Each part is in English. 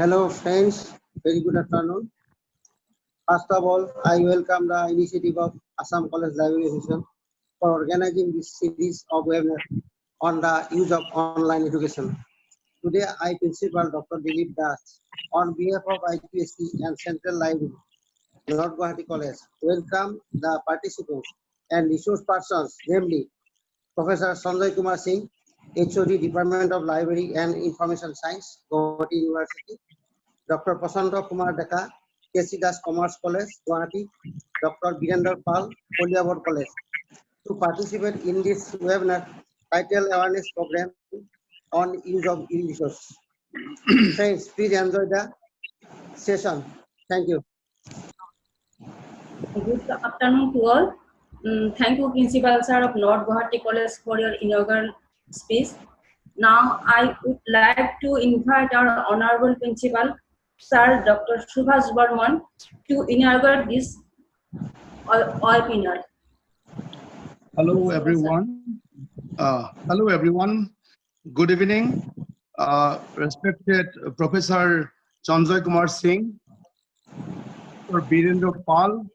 Hello friends, very good afternoon. First of all, I welcome the initiative of Assam College Library Association for organizing this series of webinars on the use of online education. Today, I, Principal Dr. Dilip Das, on behalf of IPSC and Central Library, North Gauhati College, welcome the participants and resource persons, namely Professor Sanjay Kumar Singh, HOD Department of Library and Information Science, Gauhati University, Dr. Prasanta Kumar Deka, KC Das Commerce College, Gauhati, Dr. Birender Pal, Poliabor College, to participate in this webinar title awareness program on use of e-resource. Friends, please enjoy the session. Thank you. Good afternoon to all. Thank you, Principal Sir of North Gauhati College, for your inaugural speech. Now, I would like to invite our Honorable Principal, Sir Dr. Subhash Barman, to inaugurate this webinar. Hello, everyone. Hello, everyone. Good evening. Respected Professor Sanjay Kumar Singh, Dr. Birender Pal,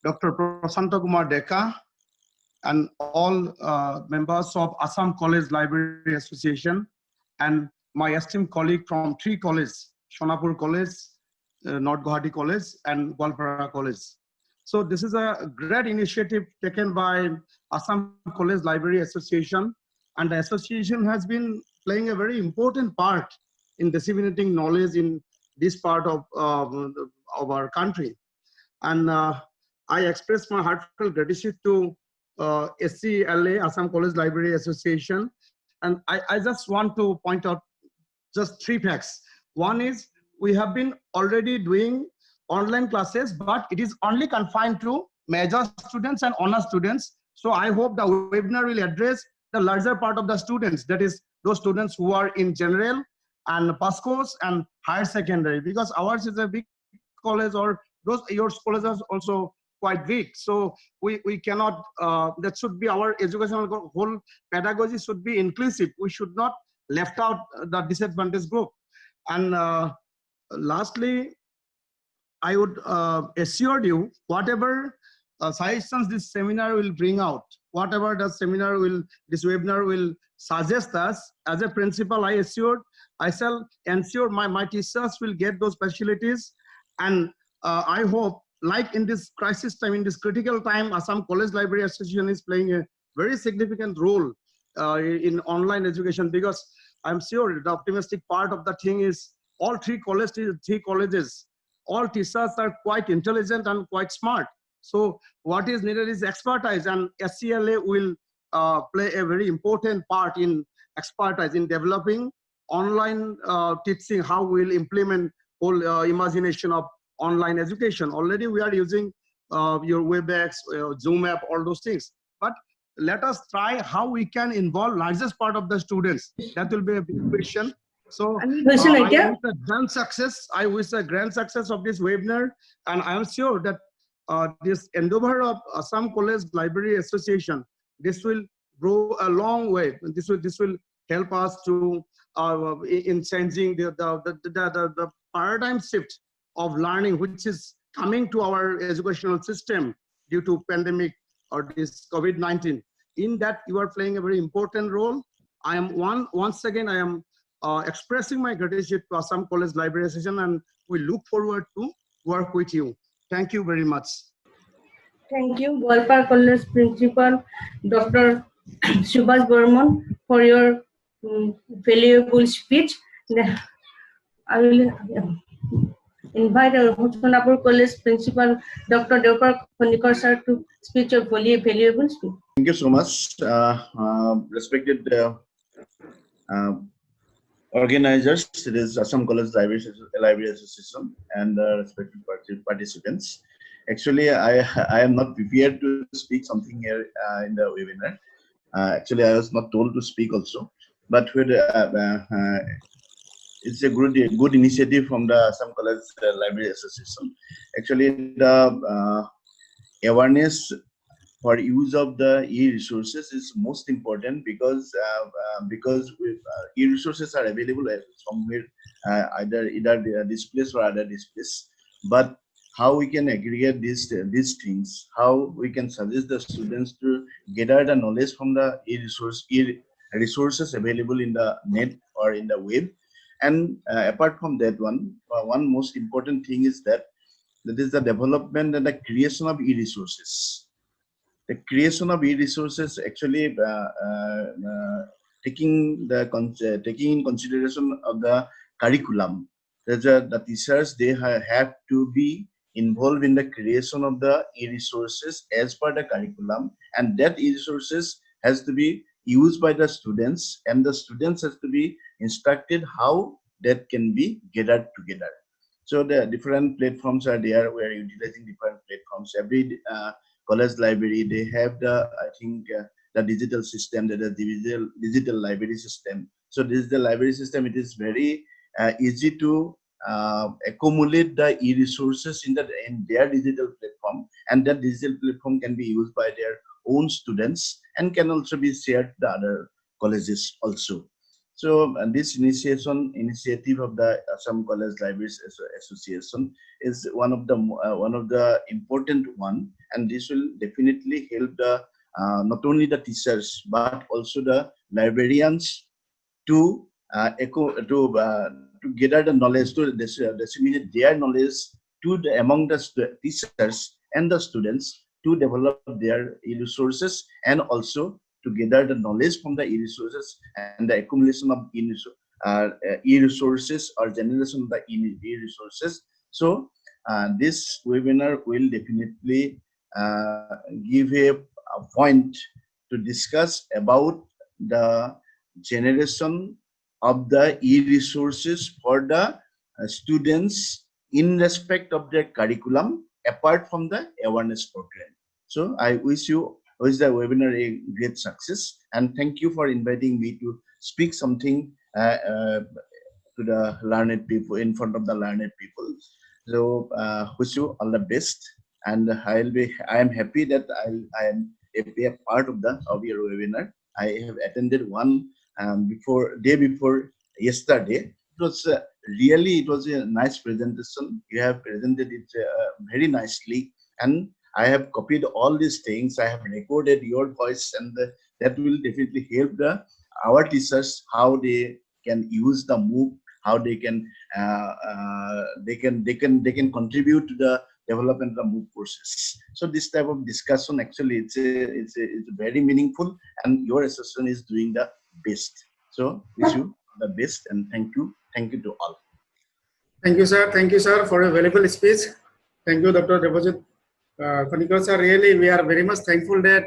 Dr. Prasanta Kumar Deka, and all members of Assam College Library Association, and my esteemed colleague from three colleges, Sonapur College, North Gauhati College, and Goalpara College. So this is a great initiative taken by Assam College Library Association, and the association has been playing a very important part in disseminating knowledge in this part of our country. And I express my heartfelt gratitude to ACLA, Assam College Library Association. And I just want to point out just three facts. One is we have been already doing online classes, but it is only confined to major students and honor students. So I hope the webinar will address the larger part of the students, that is those students who are in general and pass course and higher secondary, because ours is a big college, or those your colleges are also quite big. So we cannot, that should be our educational whole pedagogy should be inclusive. We should not left out the disadvantaged group. And lastly, I would assure you, whatever suggestions this seminar will bring out, whatever the seminar will, this webinar will suggest us, as a principal, I shall ensure my teachers will get those facilities. And I hope, like in this crisis time, in this critical time, Assam College Library Association is playing a very significant role in online education, because I'm sure the optimistic part of the thing is all three colleges, all teachers are quite intelligent and quite smart. So what is needed is expertise, and ACLA will play a very important part in expertise in developing online teaching, how we'll implement whole imagination of online education. Already we are using your WebEx, Zoom app, all those things. But let us try how we can involve largest part of the students. That will be a big question. So I wish a grand success. I wish a grand success of this webinar, and I am sure that this endeavor of Assam College Library Association, this will grow a long way. This will help us to in changing the paradigm shift of learning, which is coming to our educational system due to pandemic or this COVID-19. In that, you are playing a very important role. I am once again I am expressing my gratitude to Assam College Library Association, and we look forward to work with you. Thank you very much. Thank you, Goalpara College Principal Dr. Subhash Barman, for your valuable speech. I will invite our Sonapur College Principal Dr. Deopar Khonikar sir to speak a valuable speech. Thank you so much, respected organizers. It is Assam College Library Association, and respected participants. Actually, I am not prepared to speak something here in the webinar. Actually, I was not told to speak also, but it's a good initiative from the Assam College Library Association. Actually, the awareness for use of the e-resources is most important because e-resources are available somewhere, either they are displays or other displays. But how we can aggregate these things, how we can suggest the students to gather the knowledge from the e-resources available in the net or in the web. And apart from that one most important thing is that is the development and the creation of e-resources. The creation of e-resources actually taking in consideration of the curriculum. The teachers, they have to be involved in the creation of the e-resources as per the curriculum, and that e-resources has to be used by the students, and the students has to be instructed how that can be gathered together. So the different platforms are there. We are utilizing different platforms. Every college library, they have the, I think, the digital system, the digital library system. So digital library system, it is very easy to accumulate the e-resources in their digital platform, and that digital platform can be used by their own students and can also be shared to the other colleges also. So this initiative of the Assam College Libraries Association is one of the important one, and this will definitely help the not only the teachers but also the librarians to to gather the knowledge, to disseminate their knowledge to among the teachers and the students to develop their e-resources, and also to gather the knowledge from the e-resources and the accumulation of e-resources or generation of the e-resources. So this webinar will definitely give a point to discuss about the generation of the e-resources for the students in respect of their curriculum apart from the awareness program. So I wish the webinar a great success, and thank you for inviting me to speak something to the learned people, in front of the learned people. So wish you all the best, and I am happy that I am a part of your webinar. I have attended one day before yesterday. It was a nice presentation. You have presented it very nicely, and I have copied all these things. I have recorded your voice, and that will definitely help our teachers how they can use the MOOC, how they can contribute to the development of MOOC courses. So this type of discussion actually it's very meaningful, and your association is doing the best. So wish you the best, and thank you to all. Thank you, sir. Thank you, sir, for a valuable speech. Thank you, Dr. Debojit Kanikar, sir. Really, we are very much thankful that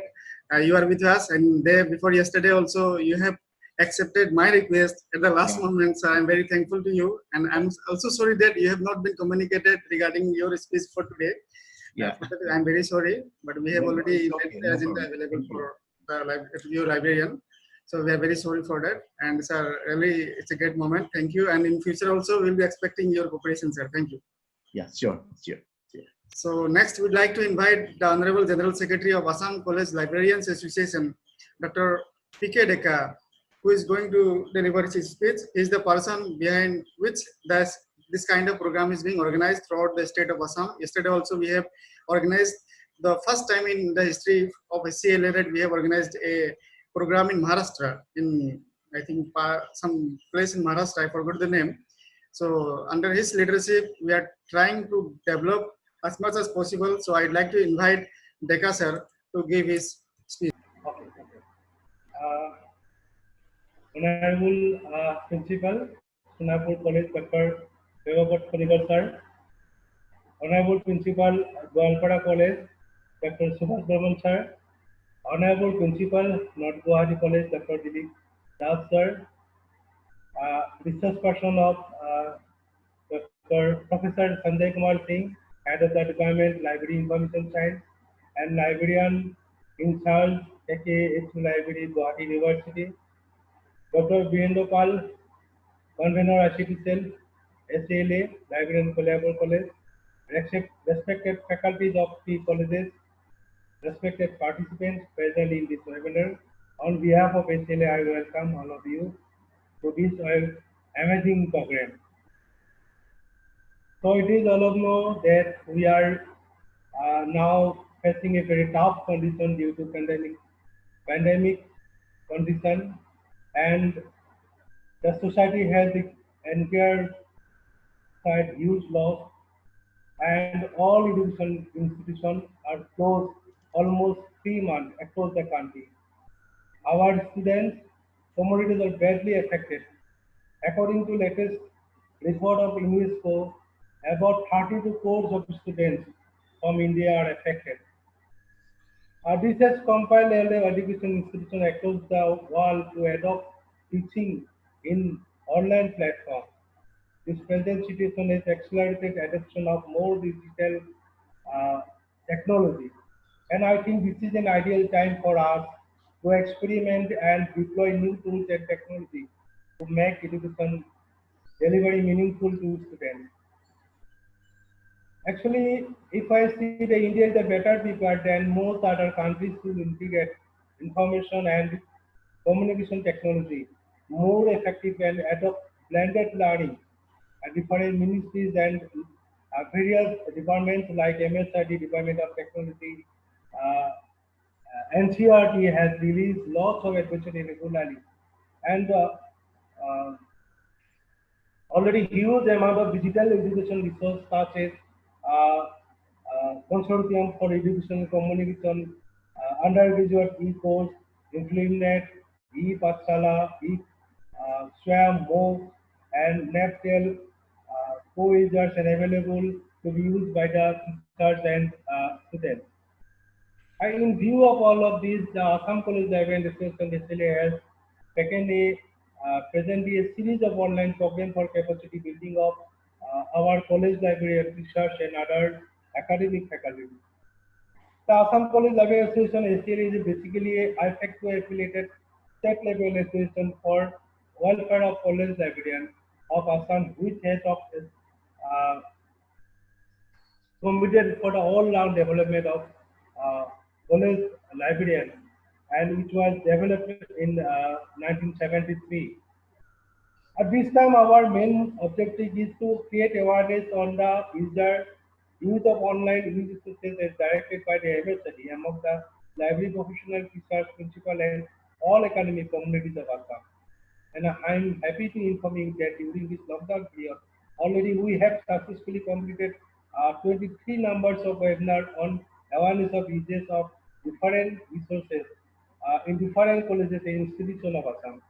you are with us. And day before yesterday also, you have accepted my request at the last moment. So I'm very thankful to you. And I'm also sorry that you have not been communicated regarding your speech for today. Yeah. I'm very sorry, but we have already made the agenda available for your librarian. So we are very sorry for that. And sir, really, it's a great moment. Thank you. And in future also, we'll be expecting your cooperation, sir. Thank you. Yeah, sure. So next, we'd like to invite the Honorable General Secretary of Assam College Librarians Association, Dr. P.K. Deka, who is going to deliver his speech. He is the person behind which this kind of program is being organized throughout the state of Assam. Yesterday also, we have organized the first time in the history of ACLA that we have organized a program in Maharashtra, in I think some place in Maharashtra, I forgot the name. So under his leadership, we are trying to develop as much as possible. So I'd like to invite Deka sir to give his speech. Okay. Honorable Principal, Sonapur College, Dr. Debojit Kanikar sir. Honorable Principal, Goalpara College, Dr. Subhash Barman sir. Honorable Principal, North Gauhati College, Dr. Dilip Das sir. Research person of Dr. Professor Sanjay Kumar Singh, Head of the Department, Library Information Science, and Librarian in charge, ACLA Library, Gauhati University. Dr. Virendra Pal, Convener ICT Cell, ACLA, Librarian Goalpara College. Respected faculties of the colleges, respected participants present in this webinar. On behalf of ACLA, I welcome all of you to this amazing program. So it is all of know that we are now facing a very tough condition due to pandemic condition, and the society has incurred huge loss, and all education institutions are closed almost 3 months across the country. Our students' communities are badly affected. According to latest report of UNESCO, about 32 crores of students from India are affected. This has compiled all the education institutions across the world to adopt teaching in online platform. This present situation has accelerated adoption of more digital uh, technology. And I think this is an ideal time for us to experiment and deploy new tools and technology to make education delivery meaningful to students. Actually, if I see that India is a better prepared than most other countries to integrate information and communication technology more effective and adopt blended learning. Different ministries and various departments like MSID, Department of Technology, NCRT has released lots of advisory regularly, and uh, already huge amount of digital education resource such as Consortium for Education Communication, undergraduate e-course, InfluentNet, e-Pathshala, Swam, MOOC, and NAPTEL co-users and available to be used by the teachers and students. In view of all of these, the Assam College Library and Research Center has taken presently a series of online programs for capacity building of our college library and research and other academic faculty. The Assam College Library Association ACLA is basically a IFACTO affiliated state level association for welfare of college librarians of Assam, which has uh, committed for the all-round development of uh, college librarian, and which was developed in 1973. At this time, our main objective is to create awareness on the use of online resources as directed by the MSID among the library professional, teachers, principal, and all academic communities of Assam. And I'm happy to inform you that during this lockdown period, already we have successfully completed 23 numbers of webinars on awareness of uses of different resources in different colleges and institutions of Assam.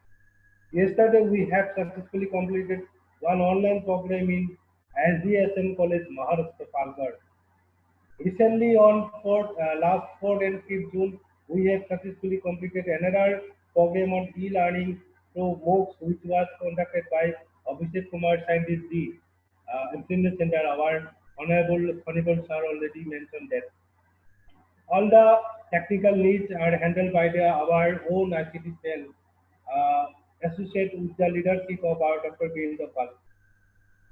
Yesterday, we have successfully completed one online program in SDSN College, Maharashtra, Palghar. Recently, on last 4th and 5th June, we have successfully completed another program on e-learning through MOOCs, which was conducted by Abhishek Kumar Scientist G. Implement Center. Our Honorable Sir already mentioned that. All the technical needs are handled by our own ICT cell, uh, associated with the leadership of our Dr. Goalpara.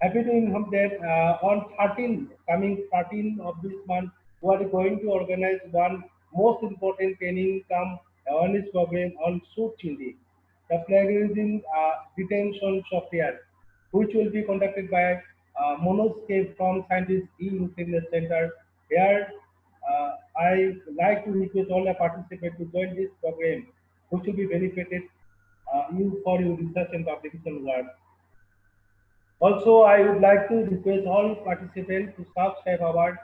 Happy to inform that on 13 of this month, we are going to organize one most important training come awareness program on Shoot Chindi, the plagiarism detention software, which will be conducted by Manoj K from Scientist E Fitness Center. Here, I like to request all the participants to join this program, which will be benefited you for your research and publication work. Also, I would like to request all participants to subscribe our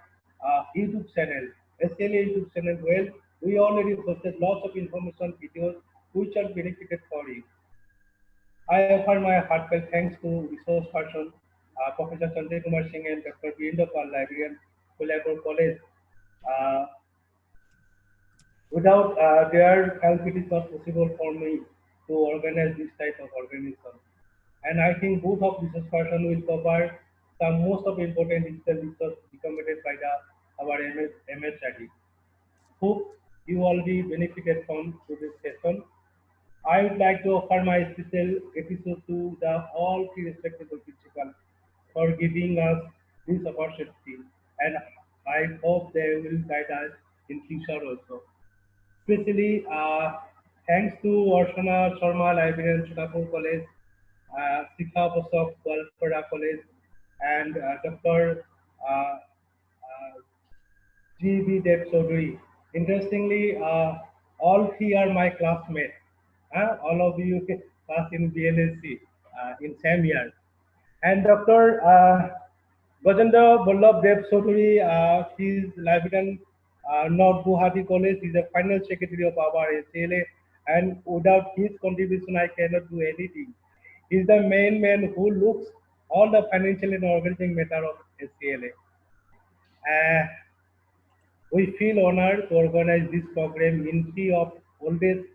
YouTube channel, SLA YouTube channel. Well, we already posted lots of information videos which are benefited for you. I offer my heartfelt thanks to resource person, Professor Sanjay Kumar Singh and Dr. Virendra Pal, librarian, Goalpara College. Uh, Without their help, it is not possible for me to organize this type of organization. And I think both of these person will cover some most of important digital research recommended by our MS study. Hope you all be benefited from today's session. I would like to offer my special episode to the all three respectable principals for giving us this opportunity, and I hope they will guide us in future also. Especially thanks to Archana Sharma Librarian Sonapur College, Sikha Bosok Goalpara College, and Dr. G.B. Dev Chaudhary. Interestingly, all three are my classmates. All of you class in BNSC in same year. And Dr. Gajendra Vallabh Dev Chaudhary, he is librarian North Gauhati College. He is the final secretary of our ACLA, and without his contribution, I cannot do anything. He is the main man who looks all the financial and organizing matter of ACLA. We feel honored to organize this program in three of oldest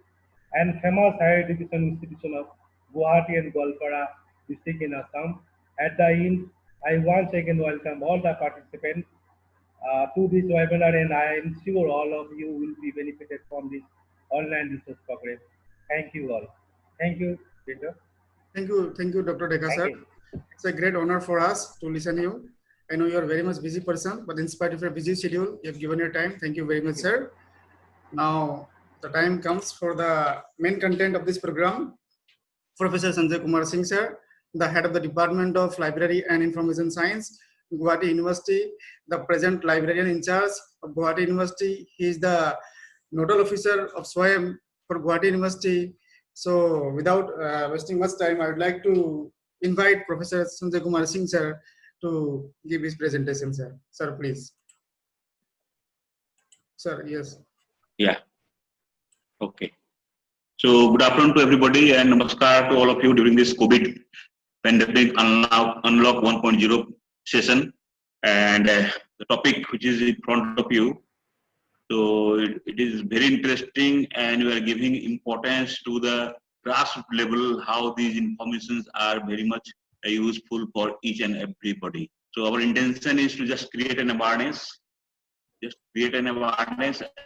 and famous higher education institution of Gauhati and Goalpara district in Assam. At the end, I once again welcome all the participants to this webinar, and I am sure all of you will be benefited from this online research program. Thank you all. Thank you, Peter. Thank you, Dr. Deka Thank sir. you. It's a great honor for us to listen to you. I know you are very much busy person, but in spite of your busy schedule, you have given your time. Thank you very much, sir. Now, the time comes for the main content of this program. Professor Sanjay Kumar Singh, sir, the head of the Department of Library and Information Science, Gauhati University, the present librarian in charge of Gauhati University. He is the nodal officer of SWAYAM for Gauhati University. So, without wasting much time, I would like to invite Professor Sanjay Kumar Singh, sir, to give his presentation, sir. Sir, please. Sir, yes. Yeah. Okay. So good afternoon to everybody and namaskar to all of you during this COVID pandemic unlock 1.0 session, and the topic which is in front of you. So it is very interesting, and we are giving importance to the grassroots level, how these informations are very much useful for each and everybody. So our intention is to just create an awareness,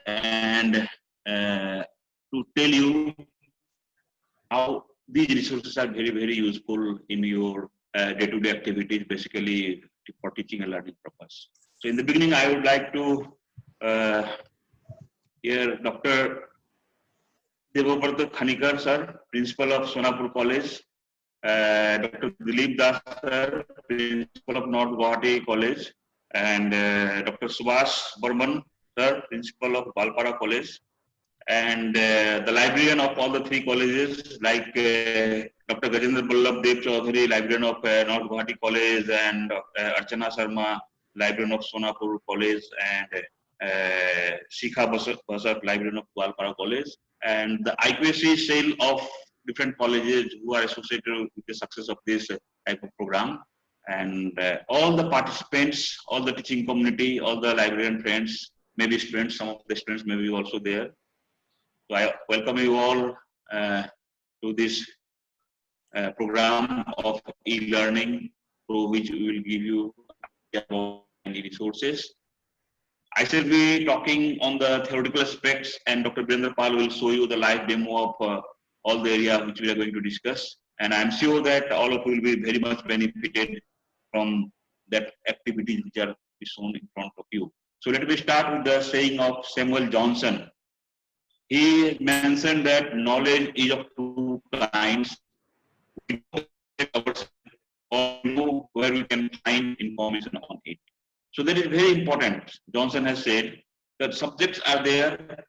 and to tell you how these resources are very, very useful in your day-to-day activities, basically for teaching and learning purpose. So in the beginning, I would like to hear Dr. Devabrata Khanikar, sir, Principal of Sonapur College, Dr. Dilip Das, sir, Principal of North Gauhati College, and Dr. Subhash Burman, sir, Principal of Goalpara College, and the librarian of all the three colleges, like Dr. Gajendra Vallabh Dev Chaudhary, librarian of North Gauhati College, and Archana Sharma, librarian of Sonapur College, and Sikha Bosok, librarian of Goalpara College, and the IQAC cell of different colleges who are associated with the success of this type of program, and all the participants, all the teaching community, all the librarian friends, maybe students, some of the students may be also there. So I welcome you all to this program of e-learning, through which we will give you any resources. I shall be talking on the theoretical aspects, and Dr. Birendra Pal will show you the live demo of all the area which we are going to discuss. And I'm sure that all of you will be very much benefited from that activities which are shown in front of you. So let me start with the saying of Samuel Johnson. He mentioned that knowledge is of two kinds. We know where we can find information on it. So that is very important. Johnson has said that subjects are there,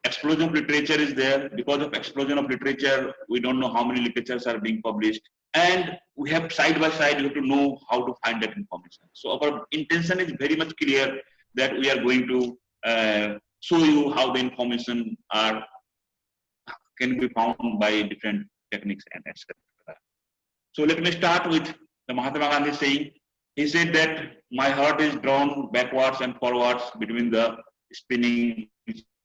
explosion of literature is there. Because of explosion of literature, we don't know how many literatures are being published. And we have side by side, you have to know how to find that information. So our intention is very much clear that we are going to show you how the information can be found by different techniques and etc. So let me start with the Mahatma Gandhi saying. He said that my heart is drawn backwards and forwards between the spinning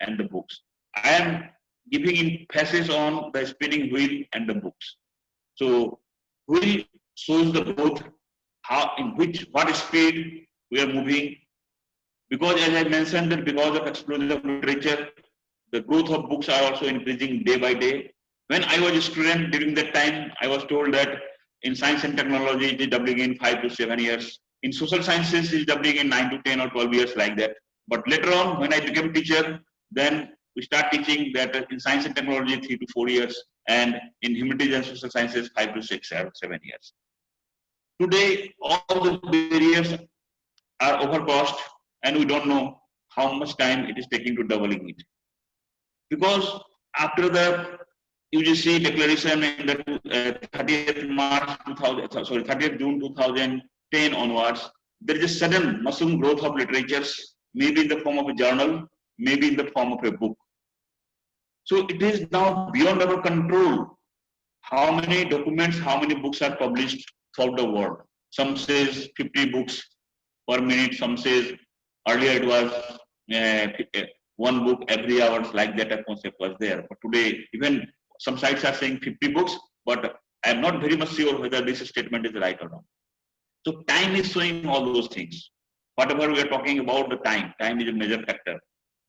and the books. I am giving emphasis on the spinning wheel and the books. So wheel shows the both, how, in what speed we are moving. Because as I mentioned that because of explosion of literature, the growth of books are also increasing day by day. When I was a student during that time, I was told that in science and technology, it is doubling in 5 to 7 years. In social sciences, it is doubling in 9 to 10 or 12 years like that. But later on, when I became teacher, then we start teaching that in science and technology 3 to 4 years, and in humanities and social sciences 5 to 6 or 7 years. Today, all the barriers are overcost, and we don't know how much time it is taking to doubling it. Because after the UGC declaration in the 30th March 2000, sorry, 30th June 2010 onwards, there is a sudden mushroom growth of literatures, maybe in the form of a journal, maybe in the form of a book. So it is now beyond our control how many documents, how many books are published throughout the world. Some says 50 books per minute, some says earlier it was one book every hour, like that a concept was there. But today, even some sites are saying 50 books, but I am not very much sure whether this statement is right or not. So time is showing all those things. Whatever we are talking about, the time is a major factor.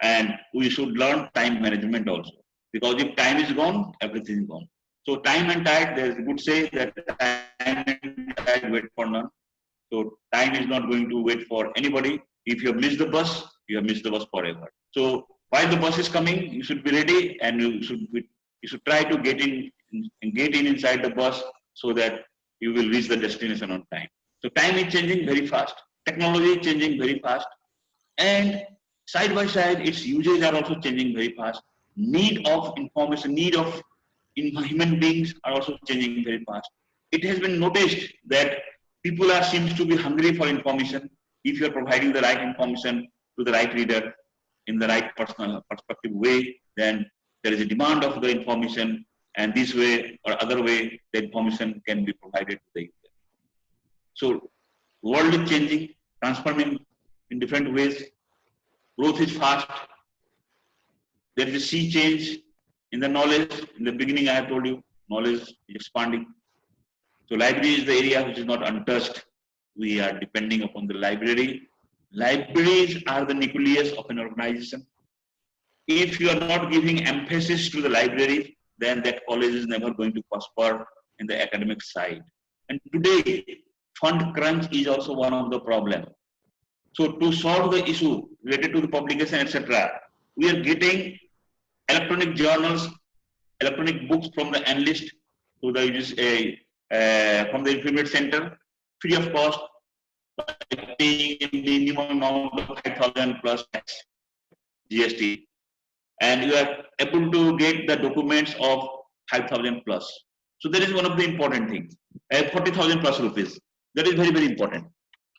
And we should learn time management also. Because if time is gone, everything is gone. So time and tide, there is a good say that time and tide wait for none. So time is not going to wait for anybody. If you have missed the bus, you have missed the bus forever. So while the bus is coming, you should be ready, and you should try to get in inside the bus so that you will reach the destination on time. So time is changing very fast. Technology is changing very fast, and side by side, its uses are also changing very fast. Need of information, need of human beings are also changing very fast. It has been noticed that people seems to be hungry for information. If you are providing the right information to the right reader in the right personal perspective way, then there is a demand of the information, and this way or other way, the information can be provided to the user. So, world is changing, transforming in different ways. Growth is fast. There is a sea change in the knowledge. In the beginning, I have told you, knowledge is expanding. So library is the area which is not untouched. We are depending upon the library. Libraries are the nucleus of an organization. If you are not giving emphasis to the library, then that college is never going to prosper in the academic side. And today, fund crunch is also one of the problems. So to solve the issue related to the publication, etc., we are getting electronic journals, electronic books from the enlist to the from the Information Center, free of cost, by paying a minimum amount of 5,000 plus tax, GST, and you are able to get the documents of 5,000 plus. So that is one of the important things. 40,000 plus rupees. That is very, very important.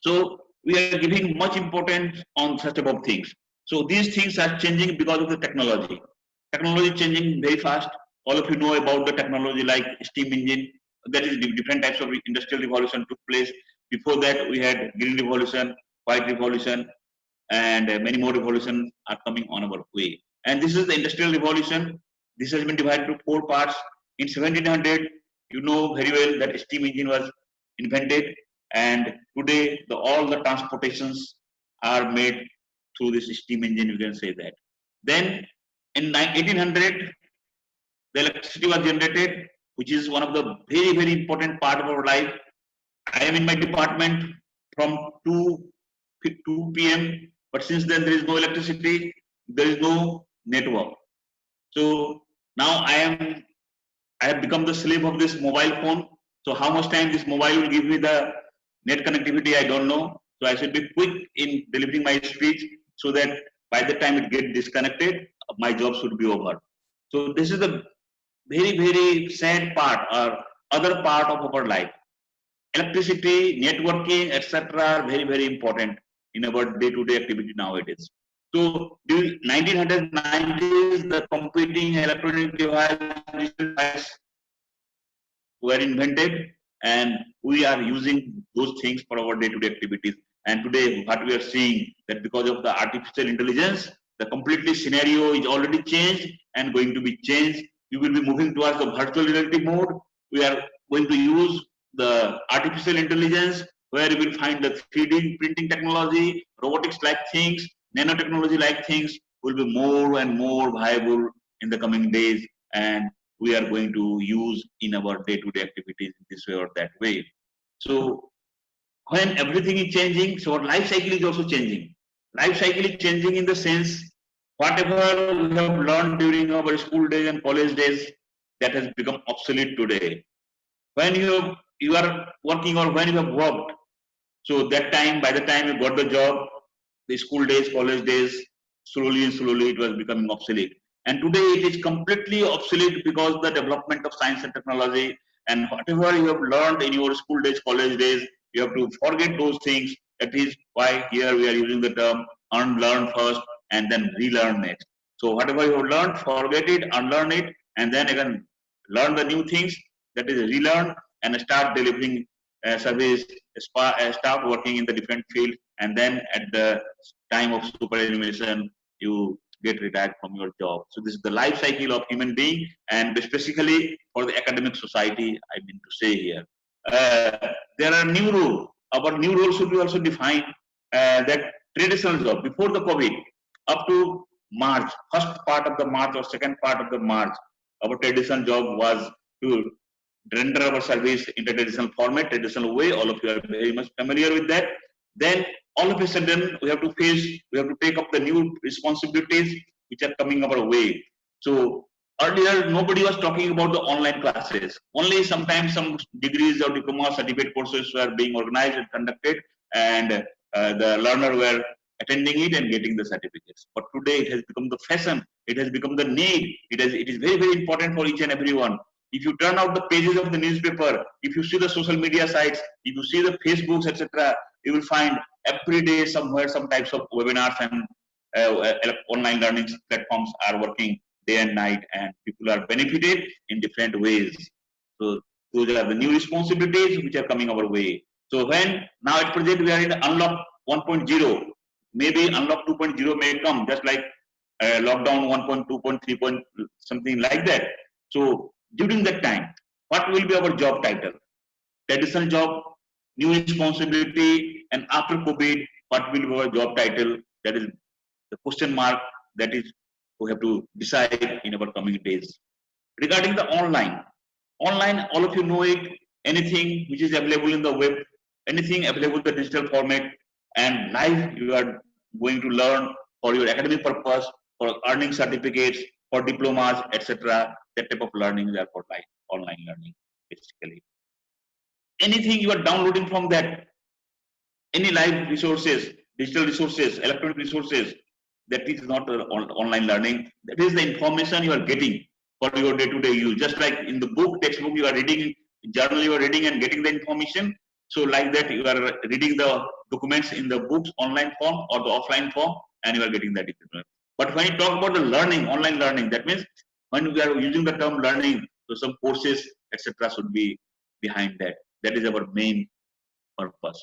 So we are giving much importance on such above things. So these things are changing because of the technology. Technology changing very fast. All of you know about the technology like steam engine. That is different types of industrial revolution took place. Before that, we had green revolution, white revolution, and many more revolutions are coming on our way. And this is the industrial revolution. This has been divided into 4 parts. In 1700, you know very well that steam engine was invented, and today all the transportations are made through this steam engine, you can say that. Then in 1800, the electricity was generated, which is one of the very, very important part of our life. I am in my department from 2 p.m., but since then there is no electricity, there is no network. So now I have become the slave of this mobile phone. So how much time this mobile will give me the net connectivity, I don't know. So I should be quick in delivering my speech so that by the time it gets disconnected, my job should be over. So this is the very, very sad part or other part of our life. Electricity, networking, etc. are very, very important in our day-to-day activity nowadays. So during 1990s, the competing electronic devices were invented, and we are using those things for our day-to-day activities. And today, what we are seeing that because of the artificial intelligence, the completely scenario is already changed and going to be changed. We will be moving towards the virtual reality mode. We are going to use the artificial intelligence, where you will find the 3D printing technology, robotics-like things, nanotechnology-like things will be more and more viable in the coming days, and we are going to use in our day-to-day activities in this way or that way. So when everything is changing, so our life cycle is also changing. life cycle is changing in the sense whatever we have learned during our school days and college days, that has become obsolete today. When you are working or when you have worked, so that time, by the time you got the job, the school days, college days, slowly and slowly it was becoming obsolete. And today it is completely obsolete because the development of science and technology, and whatever you have learned in your school days, college days, you have to forget those things. That is why here we are using the term unlearn first and then relearn next. So whatever you have learned, forget it, unlearn it, and then again learn the new things, that is relearn, and start delivering service, start working in the different field, and then at the time of superannuation, you get retired from your job. So this is the life cycle of human being, and specifically for the academic society, I mean to say here. There are new rules. Our new rules should be also defined that traditional job before the COVID, up to March, first part of the March or second part of the March, our traditional job was to render our service in the traditional format, traditional way. All of you are very much familiar with that. Then all of a sudden we have to take up the new responsibilities which are coming our way. So earlier nobody was talking about the online classes. Only sometimes some degrees or diploma certificate courses were being organized and conducted, and the learner were attending it and getting the certificates. But today it has become the fashion. It has become the need. It is very, very important for each and everyone. If you turn out the pages of the newspaper, if you see the social media sites, if you see the Facebooks, etc., you will find every day somewhere some types of webinars and online learning platforms are working day and night, and people are benefited in different ways. So those are the new responsibilities which are coming our way. So when now at present we are in unlock 1.0, maybe unlock 2.0 may come, just like lockdown 1.2.3. Something like that. So during that time, what will be our job title? Traditional job, new responsibility, and after COVID, what will be our job title? That is the question mark. That is we have to decide in our coming days. Regarding the online, all of you know it. Anything which is available in the web, anything available in the digital format, and live you are going to learn for your academic purpose, for earning certificates, for diplomas, etc. That type of learning are for live online learning, basically. Anything you are downloading from that, any live resources, digital resources, electronic resources, that is not online learning. That is the information you are getting for your day-to-day use. Just like in the book, textbook, you are reading, journal you are reading and getting the information. So like that, you are reading the documents in the books online form or the offline form, and you are getting that information. But when you talk about the learning, online learning, that means when we are using the term learning, so some courses, etc., should be behind that. That is our main purpose.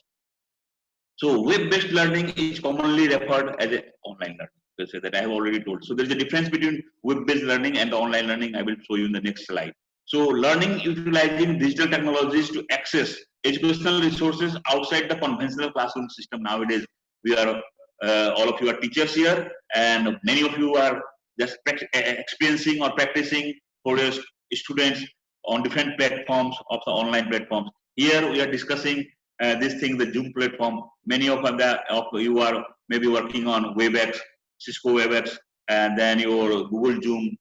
So web-based learning is commonly referred as an online learning. So that I have already told. So there is a difference between web-based learning and the online learning. I will show you in the next slide. So learning utilizing digital technologies to access educational resources outside the conventional classroom system. Nowadays, we are all of you are teachers here, and many of you are just experiencing or practicing for your students on different platforms of the online platforms. Here we are discussing this thing, the Zoom platform. Many of you are maybe working on WebEx, Cisco WebEx, and then your Google Zoom,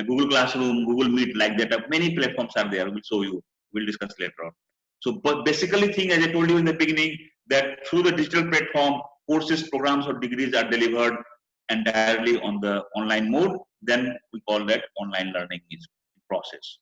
Google Classroom, Google Meet, like that. Many platforms are there. We'll show you. We'll discuss later on. So, but basically, thing as I told you in the beginning, that through the digital platform, courses, programs, or degrees are delivered entirely on the online mode. Then we call that online learning is process.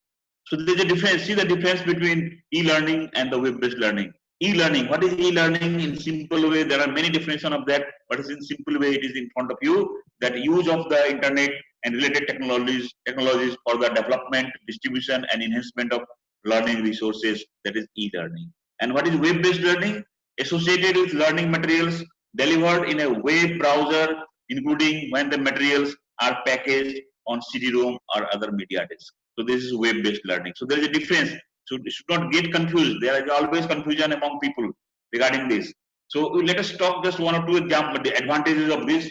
So there's a difference. See the difference between e-learning and the web-based learning. E-learning. What is e-learning? In simple way, there are many definitions of that, but in simple way, it is in front of you. That use of the internet and related technologies for the development, distribution, and enhancement of learning resources. That is e-learning. And what is web-based learning? Associated with learning materials delivered in a web browser, including when the materials are packaged on CD-ROM or other media disk. So this is web-based learning. So there is a difference. So you should not get confused. There is always confusion among people regarding this. So let us talk just one or two examples, the advantages of this.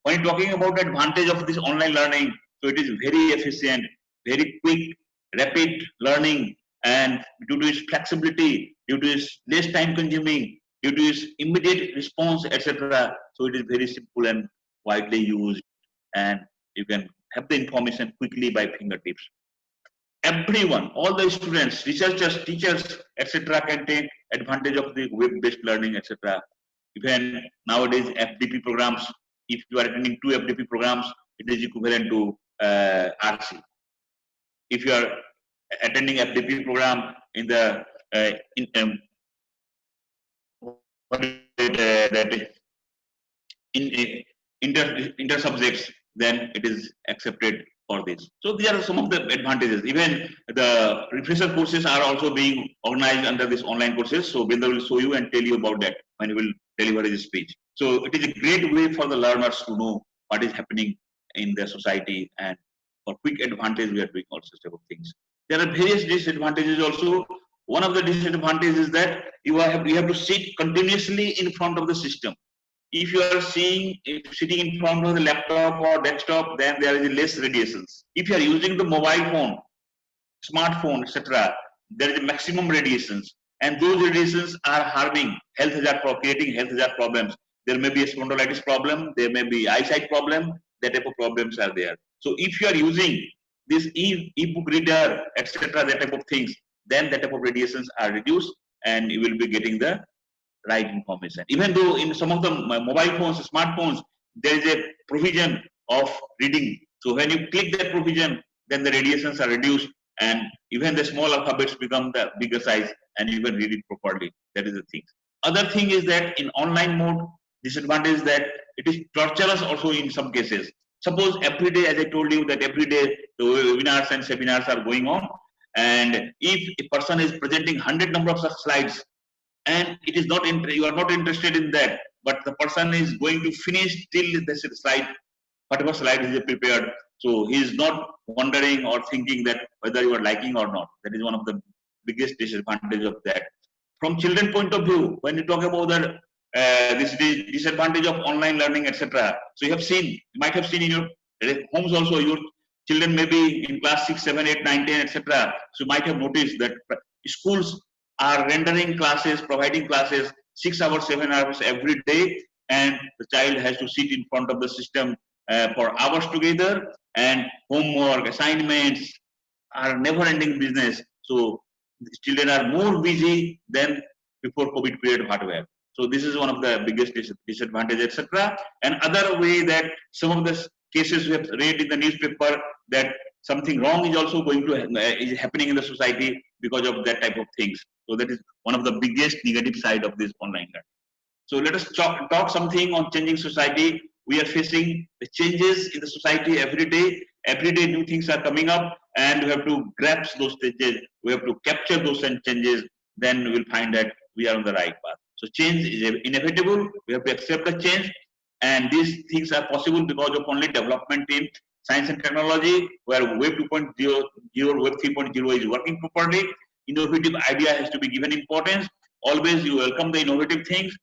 When talking about the advantage of this online learning, so it is very efficient, very quick, rapid learning, and due to its flexibility, due to its less time consuming, due to its immediate response, etc. So it is very simple and widely used, and you can have the information quickly by fingertips. Everyone, all the students, researchers, teachers, etc. can take advantage of the web-based learning, etc. Even nowadays, FDP programs, if you are attending 2 FDP programs, it is equivalent to RC. If you are attending FDP program in the inter subjects, then it is accepted for this. So these are some of the advantages. Even the refresher courses are also being organized under this online courses. So Binder will show you and tell you about that when he will deliver his speech. So it is a great way for the learners to know what is happening in their society, and for quick advantage we are doing all sorts of things. There are various disadvantages also. One of the disadvantages is that you have to sit continuously in front of the system. If you are sitting in front of the laptop or desktop, then there is less radiations. If you are using the mobile phone, smartphone, etc., there is a maximum radiations, and those radiations are harming health hazard, creating health hazard problems. There may be a spondylitis problem, there may be eyesight problem, that type of problems are there. So if you are using this e-book reader, etc., that type of things, then that type of radiations are reduced, and you will be getting the right information. Even though in some of the mobile phones, smartphones, there is a provision of reading. So when you click that provision, then the radiations are reduced, and even the small alphabets become the bigger size, and you can read it properly. That is the thing. Other thing is that in online mode, disadvantage is that it is torturous also in some cases. Suppose every day, as I told you, that every day the webinars and seminars are going on, and if a person is presenting 100 number of such slides, and it is not you are not interested in that, but the person is going to finish till this slide, whatever slide is prepared. So he is not wondering or thinking that whether you are liking or not. That is one of the biggest disadvantage of that. From children point of view, when you talk about that this disadvantage of online learning, etc. So you might have seen in your homes also, your children may be in class 6, 7, 8, 9, 10, etc. So you might have noticed that schools are rendering classes, providing classes 6 hours, 7 hours every day, and the child has to sit in front of the system for hours together, and homework, assignments are never-ending business. So children are more busy than before COVID period hardware. So this is one of the biggest disadvantages, etc. And other way that some of the cases we have read in the newspaper that something wrong is also going to is happening in the society because of that type of things. So that is one of the biggest negative side of this online learning. So let us talk something on changing society. We are facing the changes in the society every day. Every day new things are coming up, and we have to grasp those changes. We have to capture those changes. Then we will find that we are on the right path. So change is inevitable. We have to accept the change, and these things are possible because of only development in science and technology, where Web 2.0, Web 3.0 is working properly. Innovative idea has to be given importance. Always you welcome the innovative things.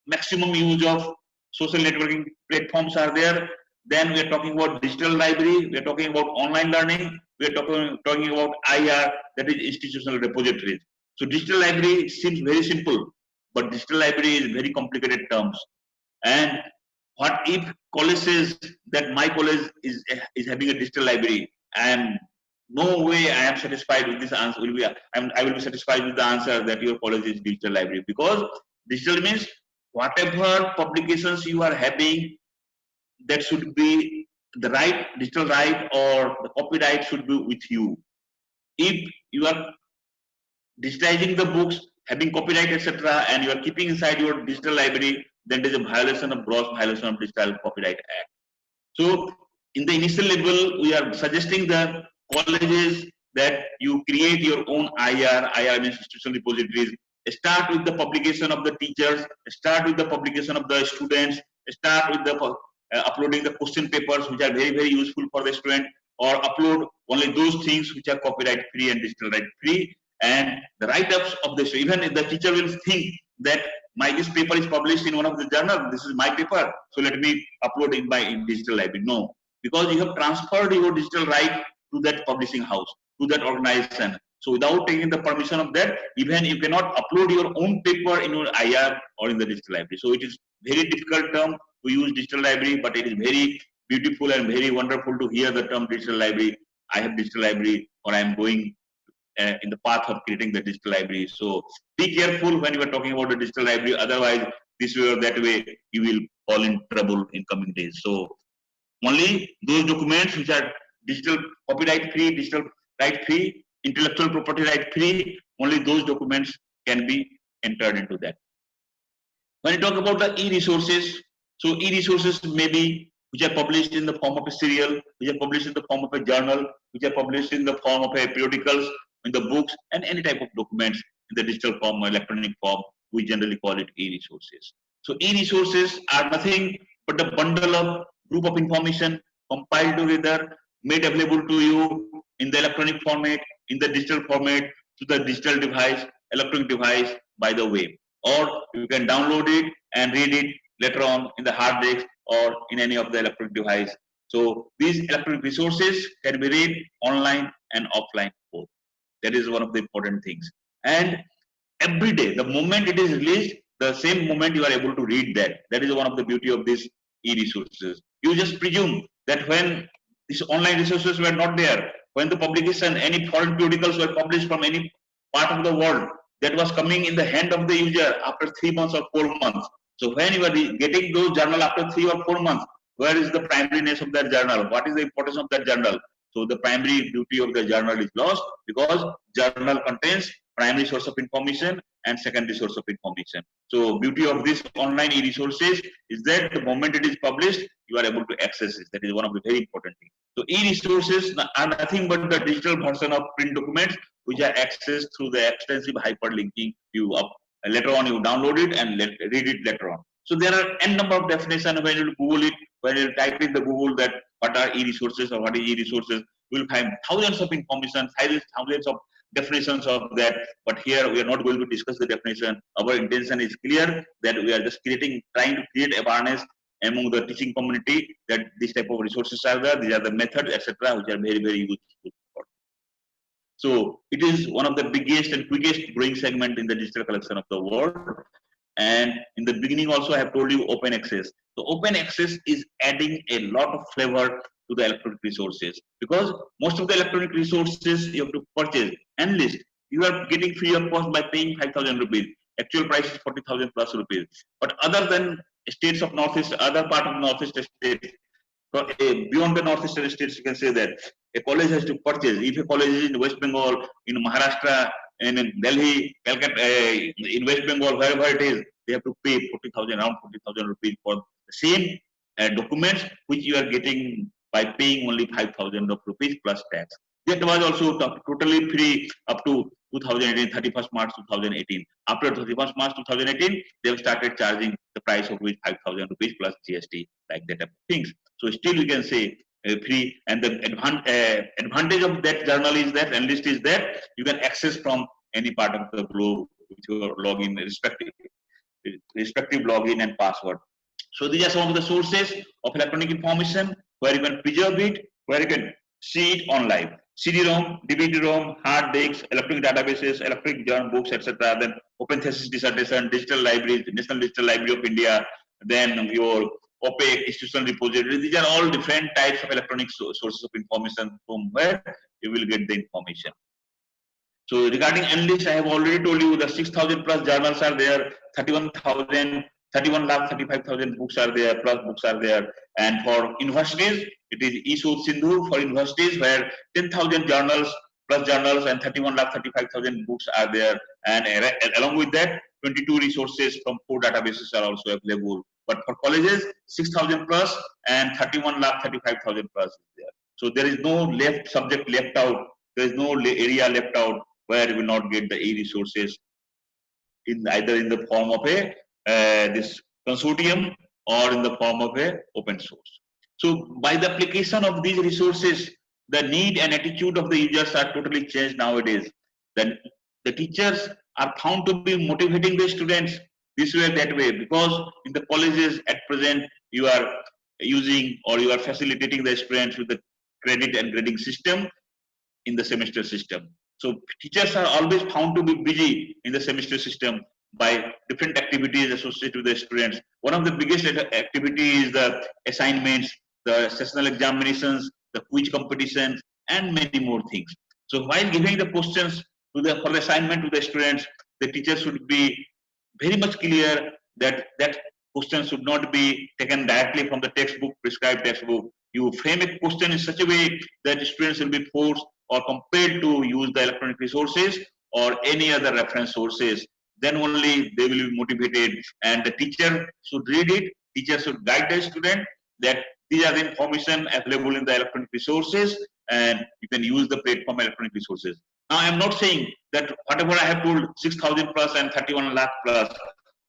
Maximum use of social networking platforms are there. Then we are talking about digital library. We are talking about online learning. We are talking about IR, that is institutional repositories. So digital library seems very simple, but digital library is very complicated terms. And what if college says that my college is having a digital library? No way I am satisfied with this answer. I will be satisfied with the answer that your college is digital library, because digital means whatever publications you are having, that should be the right digital right, or the copyright should be with you. If you are digitizing the books, having copyright, etc., and you are keeping inside your digital library, then it is a violation of gross violation of Digital Copyright Act. So in the initial level, we are suggesting the colleges that you create your own IR. IR means institutional repositories. Start with the publication of the teachers, start with the publication of the students, start with the uploading the question papers, which are very, very useful for the student, or upload only those things which are copyright free and digital right free. And the write-ups of this, even if the teacher will think that this paper is published in one of the journal, this is my paper, so let me upload it in digital library. No, because you have transferred your digital right to that publishing house, to that organization. So without taking the permission of that, even you cannot upload your own paper in your IR or in the digital library. So it is very difficult term to use digital library, but it is very beautiful and very wonderful to hear the term digital library. I have digital library, or I am going in the path of creating the digital library. So be careful when you are talking about the digital library. Otherwise, this way or that way, you will fall in trouble in coming days. So only those documents which are digital copyright free, digital right free, intellectual property right free, only those documents can be entered into that. When you talk about the e-resources, so e-resources may be which are published in the form of a serial, which are published in the form of a journal, which are published in the form of a periodicals, in the books, and any type of documents in the digital form or electronic form. We generally call it e-resources. So e-resources are nothing but a bundle of group of information compiled together, made available to you in the electronic format, in the digital format, to the digital device, electronic device by the web. Or you can download it and read it later on in the hard disk or in any of the electronic device. So these electronic resources can be read online and offline both. That is one of the important things. And every day, the moment it is released, the same moment you are able to read that. That is one of the beauty of these e-resources. You just presume that when these online resources were not there, when the publication, any foreign periodicals were published from any part of the world, that was coming in the hand of the user after 3 months or 4 months. So when you are getting those journal after 3 or 4 months, where is the primariness of that journal? What is the importance of that journal? So the primary beauty of the journal is lost because journal contains primary source of information and secondary source of information. So beauty of this online e-resources is that the moment it is published, you are able to access it. That is one of the very important things. So e-resources are nothing but the digital version of print documents which are accessed through the extensive hyperlinking. You later on you download it and read it later on. So there are n number of definitions when you Google it, when you type in the Google that what are e-resources or what is e-resources, you will find thousands of information, thousands of definitions of that. But here we are not going to discuss the definition. Our intention is clear that we are just trying to create awareness among the teaching community that this type of resources are there, these are the methods, etc., which are very, very useful. So it is one of the biggest and quickest growing segment in the digital collection of the world. And in the beginning also I have told you open access. So open access is adding a lot of flavor to the electronic resources, because most of the electronic resources you have to purchase and list. You are getting free of cost by paying 5,000 rupees. Actual price is 40,000 plus rupees. But other than states of Northeast, other part of Northeast states, so beyond the Northeastern states, you can say that a college has to purchase. If a college is in West Bengal, in Maharashtra, and in Delhi, Calcutta, in West Bengal, wherever it is, they have to pay 40,000, around 40,000 rupees for the same documents which you are getting by paying only 5,000 rupees plus tax. That was also totally free up to 2018, 31st March 2018. After 31st March 2018, they have started charging the price of which 5,000 rupees plus GST, like that type of things. So still we can say free, and the advantage of that journal is that, and list is that you can access from any part of the globe with your login, respective login and password. So these are some of the sources of electronic information where you can preserve it, where you can see it on live. CD-ROM, DVD-ROM, hard disks, electronic databases, electronic journal books, etc. Then open thesis dissertation, digital libraries, National Digital Library of India, then your opaque institutional repository. These are all different types of electronic sources of information from where you will get the information. So regarding enlist, I have already told you the 6,000 plus journals are there, 31,35,000 books are there, plus books are there. And for universities, it is eSource Sindhu for universities, where 10,000 journals plus journals and 31,35,000 books are there. And along with that, 22 resources from 4 databases are also available. But for colleges, 6,000 plus and 31,35,000 plus is there. So there is no subject left out. There is no area left out where you will not get the e-resources in either in the form of a this consortium or in the form of a open source. So by the application of these resources, the need and attitude of the users are totally changed nowadays. Then the teachers are found to be motivating the students this way or that way, because in the colleges at present you are using or you are facilitating the students with the credit and grading system in the semester system. So teachers are always found to be busy in the semester system by different activities associated with the students. One of the biggest activity is the assignments, the sessional examinations, the quiz competitions, and many more things. So while giving the questions for the assignment to the students, the teacher should be very much clear that that question should not be taken directly from the textbook, prescribed textbook. You frame a question in such a way that students will be forced or compelled to use the electronic resources or any other reference sources. Then only they will be motivated, and the teacher should read it. Teacher should guide the student that these are the information available in the electronic resources, and you can use the platform electronic resources. Now, I am not saying that whatever I have told 6,000 plus and 31 lakh plus,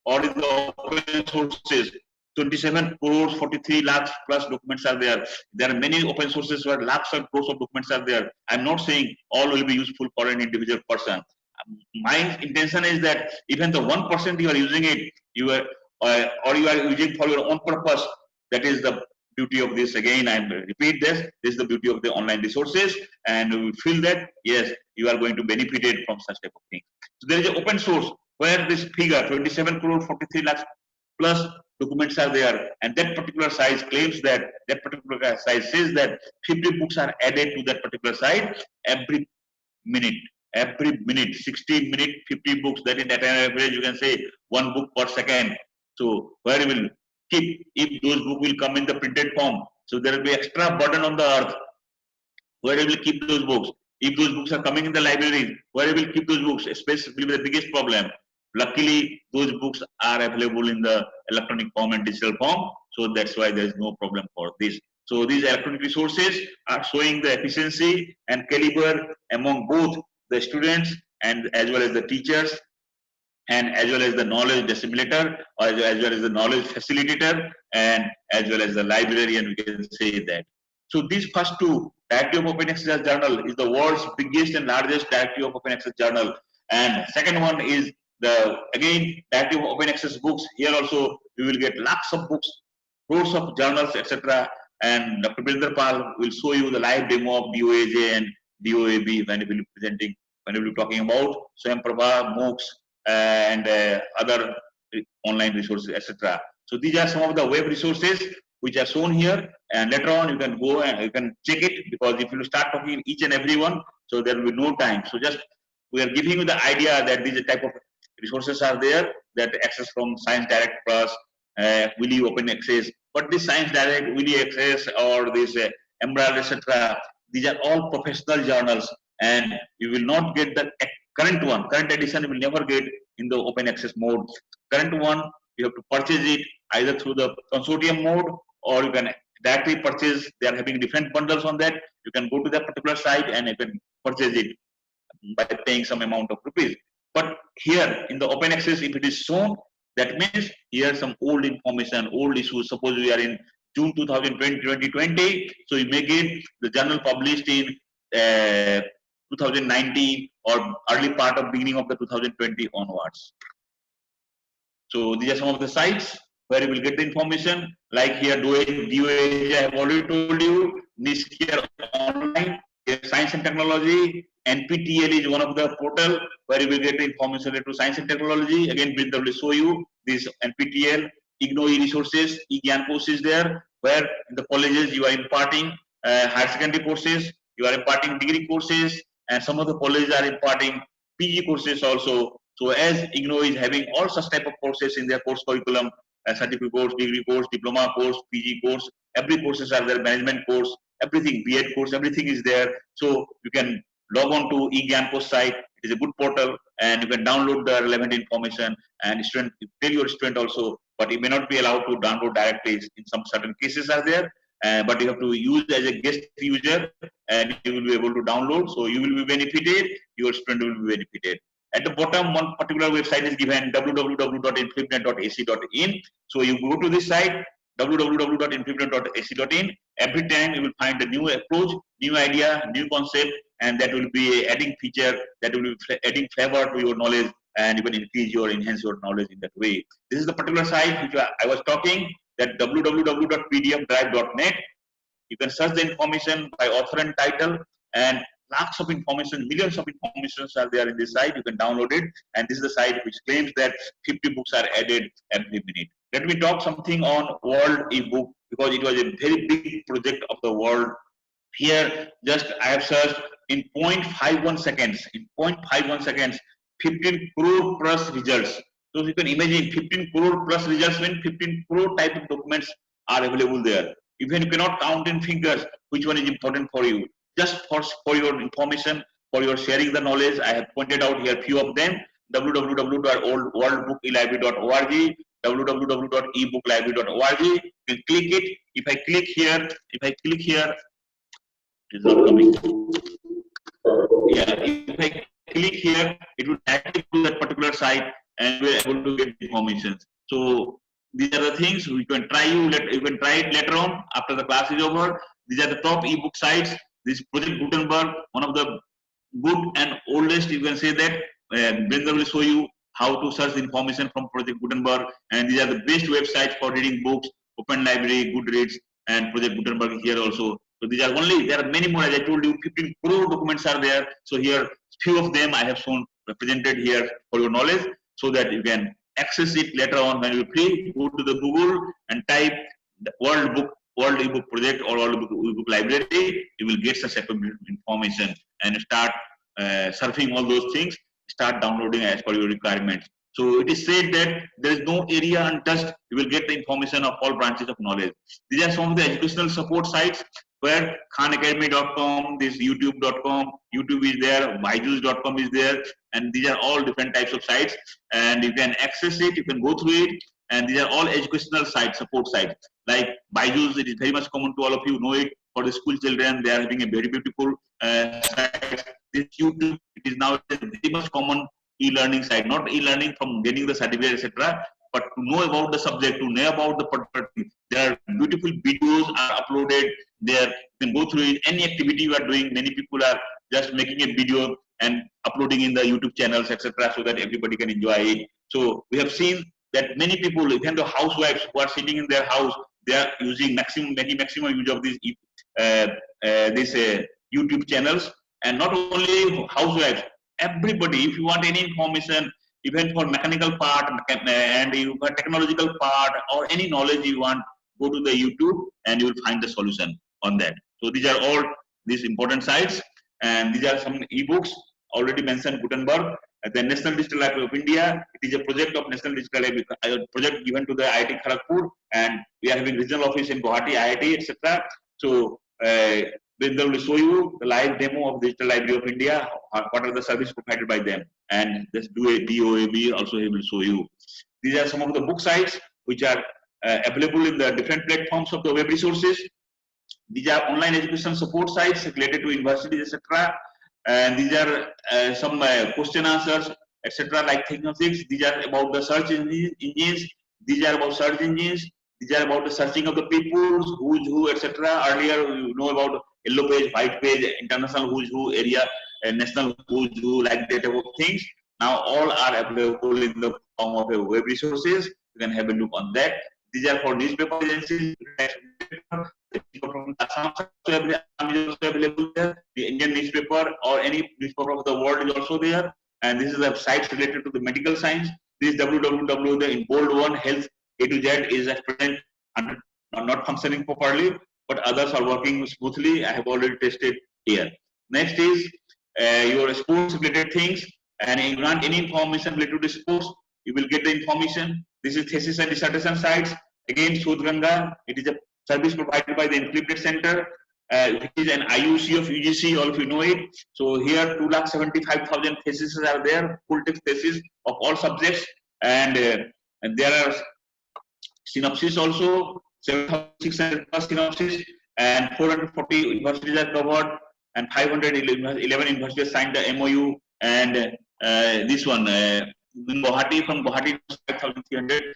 or is the open sources, 27 crores, 43 lakhs plus documents are there. There are many open sources where lakhs of crores of documents are there. I'm not saying all will be useful for an individual person. My intention is that even the 1% you are using it, you are or you are using for your own purpose. That is the beauty of this. Again, I repeat this. This is the beauty of the online resources, and we feel that yes, you are going to benefit it from such type of things. So there is an open source where this figure 27 crore 43 lakhs plus documents are there, and that particular size claims that that particular size says that 50 books are added to that particular site every minute. Every minute, 60 minute, 50 books. That in that average, you can say one book per second. So where you will keep, if those books will come in the printed form, so there will be extra burden on the earth. Where you will keep those books? If those books are coming in the library, where you will keep those books? Space will be the biggest problem. Luckily, those books are available in the electronic form and digital form, so that's why there is no problem for this. So these electronic resources are showing the efficiency and caliber among both the students and as well as the teachers, and as well as the knowledge disseminator, or as well as the knowledge facilitator, and as well as the librarian, we can say that. So these first two, Directory of Open Access Journal is the world's biggest and largest Directory of Open Access Journal, and second one is the, again, Directory of Open Access books. Here also we will get lakhs of books, crores of journals, etc. And Dr. Binder Pal will show you the live demo of DOAJ and DOAB when he will be presenting, when he will be talking about Swayamprabha, MOOCs, and other online resources, etc. So these are some of the web resources which are shown here, and later on you can go and you can check it, because if you start talking each and every one, so there will be no time. So just we are giving you the idea that these type of resources are there, that access from Science Direct Plus, Willy Open Access, but this Science Direct, Willy Access, or this Emerald, etc. These are all professional journals, and you will not get the current one. Current edition you will never get in the open access mode. Current one you have to purchase it either through the consortium mode, or you can directly purchase. They are having different bundles on that. You can go to that particular site and you can purchase it by paying some amount of rupees. But here in the open access, if it is shown, that means here some old information, old issues. Suppose we are in June 2020, so you may get the journal published in 2019 or early part of beginning of the 2020 onwards. So these are some of the sites where you will get the information. Like here, DOAJ, I have already told you. Niskir Online, Science and Technology. NPTEL is one of the portal where you will get the information related to science and technology. Again, Binder will show you this NPTEL, IGNOE resources, eGyan courses there, where in the colleges you are imparting higher secondary courses, you are imparting degree courses, and some of the colleges are imparting PG courses also. So as IGNOE is having all such type of courses in their course curriculum, certificate course, degree course, diploma course, PG course, every courses are there, management course, everything, BEd course, everything is there. So you can log on to eGyan course site. It is a good portal, and you can download the relevant information, and student, tell your student also, but you may not be allowed to download directly. In some certain cases are there, but you have to use as a guest user, and you will be able to download. So you will be benefited, your student will be benefited. At the bottom, one particular website is given, www.infibnet.ac.in. So you go to this site, www.infibnet.ac.in. Every time you will find a new approach, new idea, new concept, and that will be adding feature, that will be adding flavor to your knowledge, and you can increase your, enhance your knowledge in that way. This is the particular site which I was talking, that www.pdfdrive.net. You can search the information by author and title, and lakhs of information, millions of informations are there in this site. You can download it, and this is the site which claims that 50 books are added every minute. Let me talk something on World ebook, because it was a very big project of the world. Here, just I have searched in 0.51 seconds. In 0.51 seconds, 15 crore plus results. So you can imagine 15 crore plus results when 15 crore type of documents are available there. Even you cannot count in fingers which one is important for you. Just for your information, for your sharing the knowledge, I have pointed out here few of them: www.worldbooklibrary.org, www.ebooklibrary.org. You can click it. If I click here, it's not coming. Yeah, if I click here, it will directly to that particular site, and we're able to get information. So these are the things we can try. You can try it later on after the class is over. These are the top ebook sites. This Project Gutenberg, one of the good and oldest, you can say that. Brenda will show you how to search information from Project Gutenberg, and these are the best websites for reading books: Open Library, Goodreads, and Project Gutenberg here also. So these are only, there are many more, as I told you, 15 crore documents are there. So here, few of them I have shown represented here for your knowledge, so that you can access it later on when you free. Go to the Google and type the World ebook project or World ebook library. You will get such information and start surfing all those things. Start downloading as per your requirements. So it is said that there is no area untouched. You will get the information of all branches of knowledge. These are some of the educational support sites where khanacademy.com, this youtube.com, YouTube is there, byju's.com is there, and these are all different types of sites, and you can access it, you can go through it, and these are all educational sites, support sites. Like Byju's, it is very much common to all of you know it. For the school children, they are having a very beautiful site. This YouTube, it is now very much common e-learning site, not e-learning from getting the certificate, etc., but to know about the subject, to know about the particular thing. There are beautiful videos are uploaded there. You can go through it. Any activity you are doing, many people are just making a video and uploading in the YouTube channels, etc., so that everybody can enjoy it. So we have seen that many people, even the housewives who are sitting in their house, they are using making maximum use of these YouTube channels. And not only housewives, everybody, if you want any information, even for mechanical part and you for technological part or any knowledge you want, go to the YouTube and you will find the solution on that. So these are all these important sites, and these are some ebooks already mentioned. Gutenberg, the National Digital Library of India. It is a project of National Digital Library, a project given to the IIT Kharagpur, and we are having regional office in Gauhati, IIT, etc. So they will show you the live demo of Digital Library of India, what are the services provided by them, and just do a DOAB also he will show you. These are some of the book sites which are available in the different platforms of the web resources. These are online education support sites related to universities, etc. And these are some question answers, etc. like Techno6. These are about the search engines. These are about search engines. These are about the searching of the people, who's who, etc. Earlier, you know about yellow page, white page, international who's who, area, national who's who, like that type of things. Now all are available in the form of a web resources. You can have a look on that. These are for newspaper agencies. From Assam is also available there. The Indian newspaper or any newspaper of the world is also there. And this is a site related to the medical science. This www, the in bold one, health A to Z is at present not functioning properly, but others are working smoothly. I have already tested here. Next is your sports related things, and if you want any information related to sports, you will get the information. This is thesis and dissertation sites. Again, Shodhganga, it is a service provided by the Encrypted Center, which is an IUC of UGC, all of you know it. So here 2,75,000 theses are there, full text theses of all subjects, and there are synopsis also, 7,600 plus synopsis, and 440 universities are covered, and 511 universities signed the MOU, and this one, Gauhati, from Gauhati, 5,300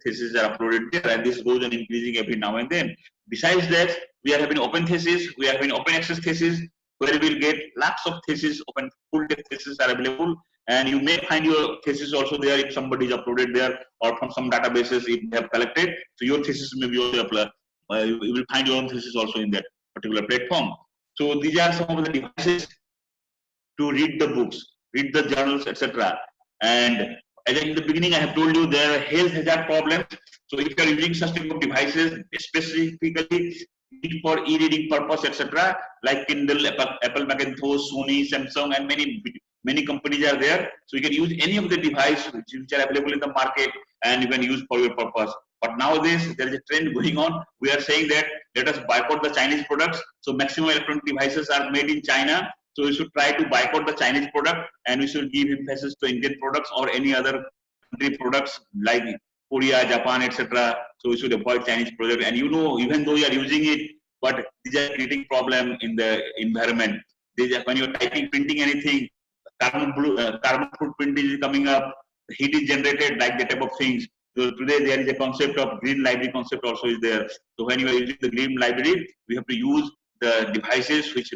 theses are uploaded there, and this goes on increasing every now and then. Besides that, we are having open thesis, we are having open access thesis, where you will get lots of theses, open full text theses are available, and you may find your thesis also there if somebody is uploaded there or from some databases if they have collected. So your thesis may be also uploaded. You will find your own thesis also in that particular platform. So these are some of the devices to read the books, read the journals, etc. And as in the beginning, I have told you there are health hazard problems. So if you are using such type of devices, specifically for e-reading purpose, etc., like Kindle, Apple Macintosh, Sony, Samsung, and many companies are there. So you can use any of the devices which are available in the market, and you can use for your purpose. But nowadays there is a trend going on. We are saying that let us boycott the Chinese products. So maximum electronic devices are made in China. So we should try to boycott the Chinese product, and we should give emphasis to Indian products or any other country products like Korea, Japan, etc. So we should avoid Chinese product. And you know, even though you are using it, but these are creating problem in the environment. When you're typing, printing anything, carbon footprint is coming up, heat is generated, like that type of things. So today there is a concept of green library concept also is there. So when you are using the green library, we have to use the devices which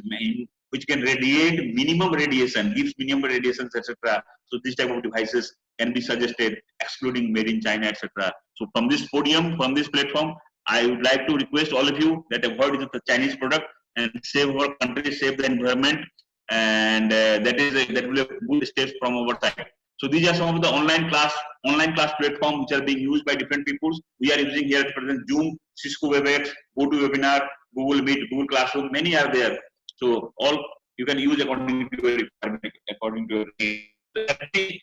can radiate minimum radiation, gives minimum radiations, etc. So this type of devices can be suggested, excluding made in China, etc. So from this podium, from this platform, I would like to request all of you that avoid the Chinese product and save our country, save the environment, and that will be a good steps from our side. So these are some of the online class platforms which are being used by different peoples. We are using here at present Zoom, Cisco WebEx, GoToWebinar, Google Meet, Google Classroom. Many are there. So all you can use according to your requirement, according to your need.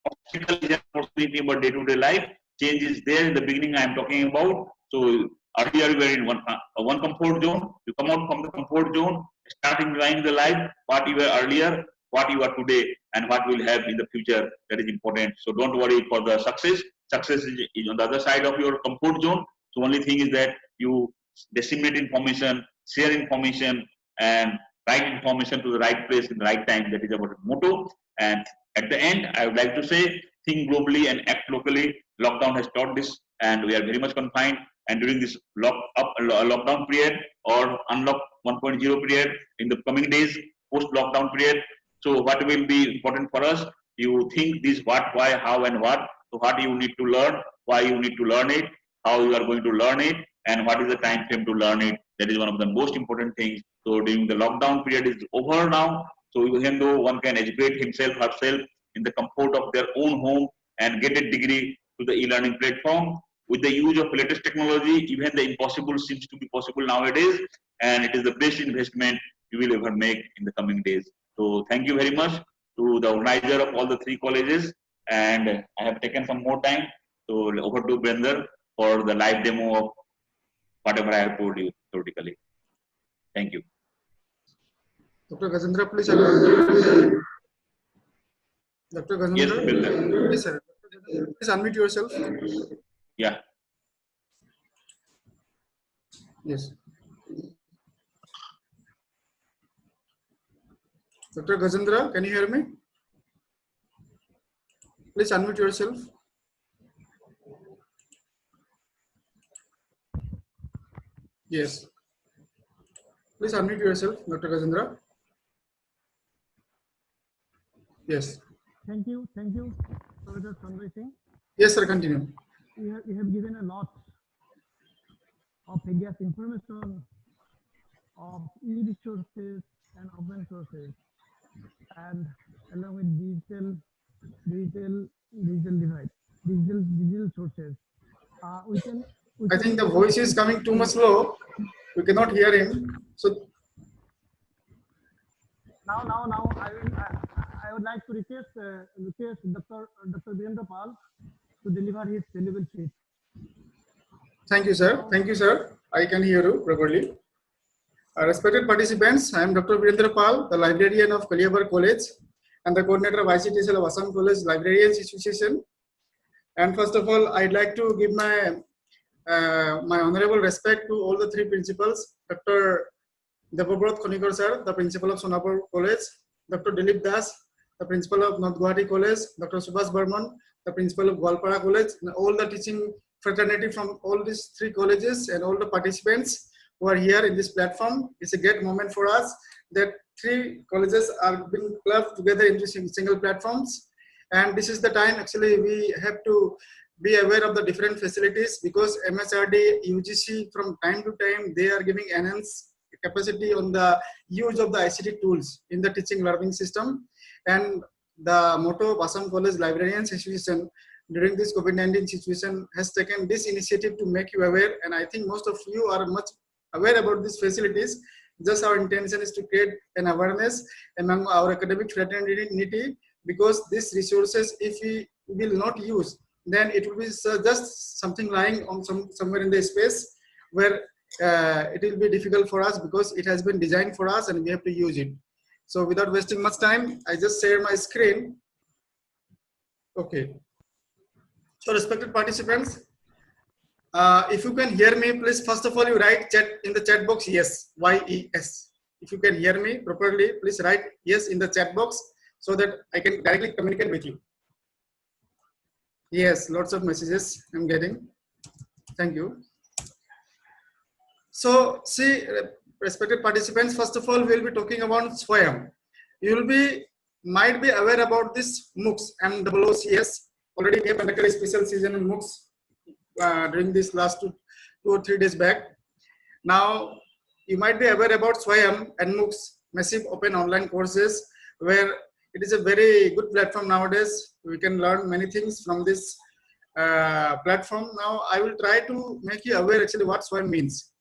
Obstacle is an opportunity about day-to-day life. Change is there in the beginning I am talking about. So earlier you were in one comfort zone. You come out from the comfort zone, start enjoying the life, what you were earlier, what you are today, and what you will have in the future. That is important. So don't worry for the success. Success is on the other side of your comfort zone. So only thing is that you disseminate information, share information, and write information to the right place in the right time. That is our motto. And at the end, I would like to say, think globally and act locally. Lockdown has taught this, and we are very much confined. And during this lockdown period or unlock 1.0 period in the coming days, post-lockdown period, so what will be important for us? You think this what, why, how, and what. So what you need to learn, why you need to learn it, how you are going to learn it, and what is the time frame to learn it. That is one of the most important things. So during the lockdown period is over now. So even though one can educate himself, herself in the comfort of their own home and get a degree to the e-learning platform, with the use of latest technology, even the impossible seems to be possible nowadays, and it is the best investment you will ever make in the coming days. So thank you very much to the organizer of all the 3 colleges, and I have taken some more time. So over to Brender for the live demo of whatever I have told you theoretically. Thank you. Dr. Gajendra, please unmute. Dr. Gajendra, Yes, Brender. yes, sir. Please unmute yourself. Yeah. Yes. Dr. Gajendra, can you hear me? Please unmute yourself. Yes. Please unmute yourself, Dr. Gajendra. Yes. Thank you, Professor Sanjay Singh. Yes, sir, continue. You have given a lot of various information of e-resources and open sources, and along with digital sources. I think the voice is coming too much low. We cannot hear him. So now I would like to request Dr. Virendra Pal to deliver his valuable speech. thank you, sir. Thank you, sir. I can hear you properly. Respected participants, I am Dr. Virendra Pal, the librarian of Goalpara College and the coordinator of ICT of Assam College Librarians Association. And first of all, I'd like to give my honorable respect to all the 3 principals, Dr. Devabrat Khonikar sir, the principal of Sonapur College, Dr. Dilip Das, the principal of North Gauhati College, Dr. Subhash Burman, the principal of Goalpara College, and all the teaching fraternity from all these 3 colleges and all the participants who are here in this platform. It's a great moment for us that 3 colleges are being clubbed together into single platforms. And this is the time actually we have to be aware of the different facilities, because MSRD, UGC from time to time they are giving enhanced capacity on the use of the ICT tools in the teaching learning system. And the motto of Assam College Librarians Association during this COVID-19 situation has taken this initiative to make you aware, and I think most of you are much aware about these facilities. Just our intention is to create an awareness among our academic fraternity, because these resources, if we will not use, then it will be just something lying on somewhere in the space where it will be difficult for us, because it has been designed for us and we have to use it. So without wasting much time, I just share my screen. Okay. So respected participants, if you can hear me, please first of all you write chat in the chat box yes, YES. If you can hear me properly, please write yes in the chat box so that I can directly communicate with you. Yes, lots of messages I'm getting. Thank you. So see, respected participants, first of all we'll be talking about SWAYAM. You will might be aware about this MOOCs, MOOCs. Already we have conducted a special season in MOOCs during this last two or 3 days back. Now you might be aware about SWAYAM and MOOCs, massive open online courses, where it is a very good platform nowadays. We can learn many things from this platform. Now I will try to make you aware actually what SWAYAM means.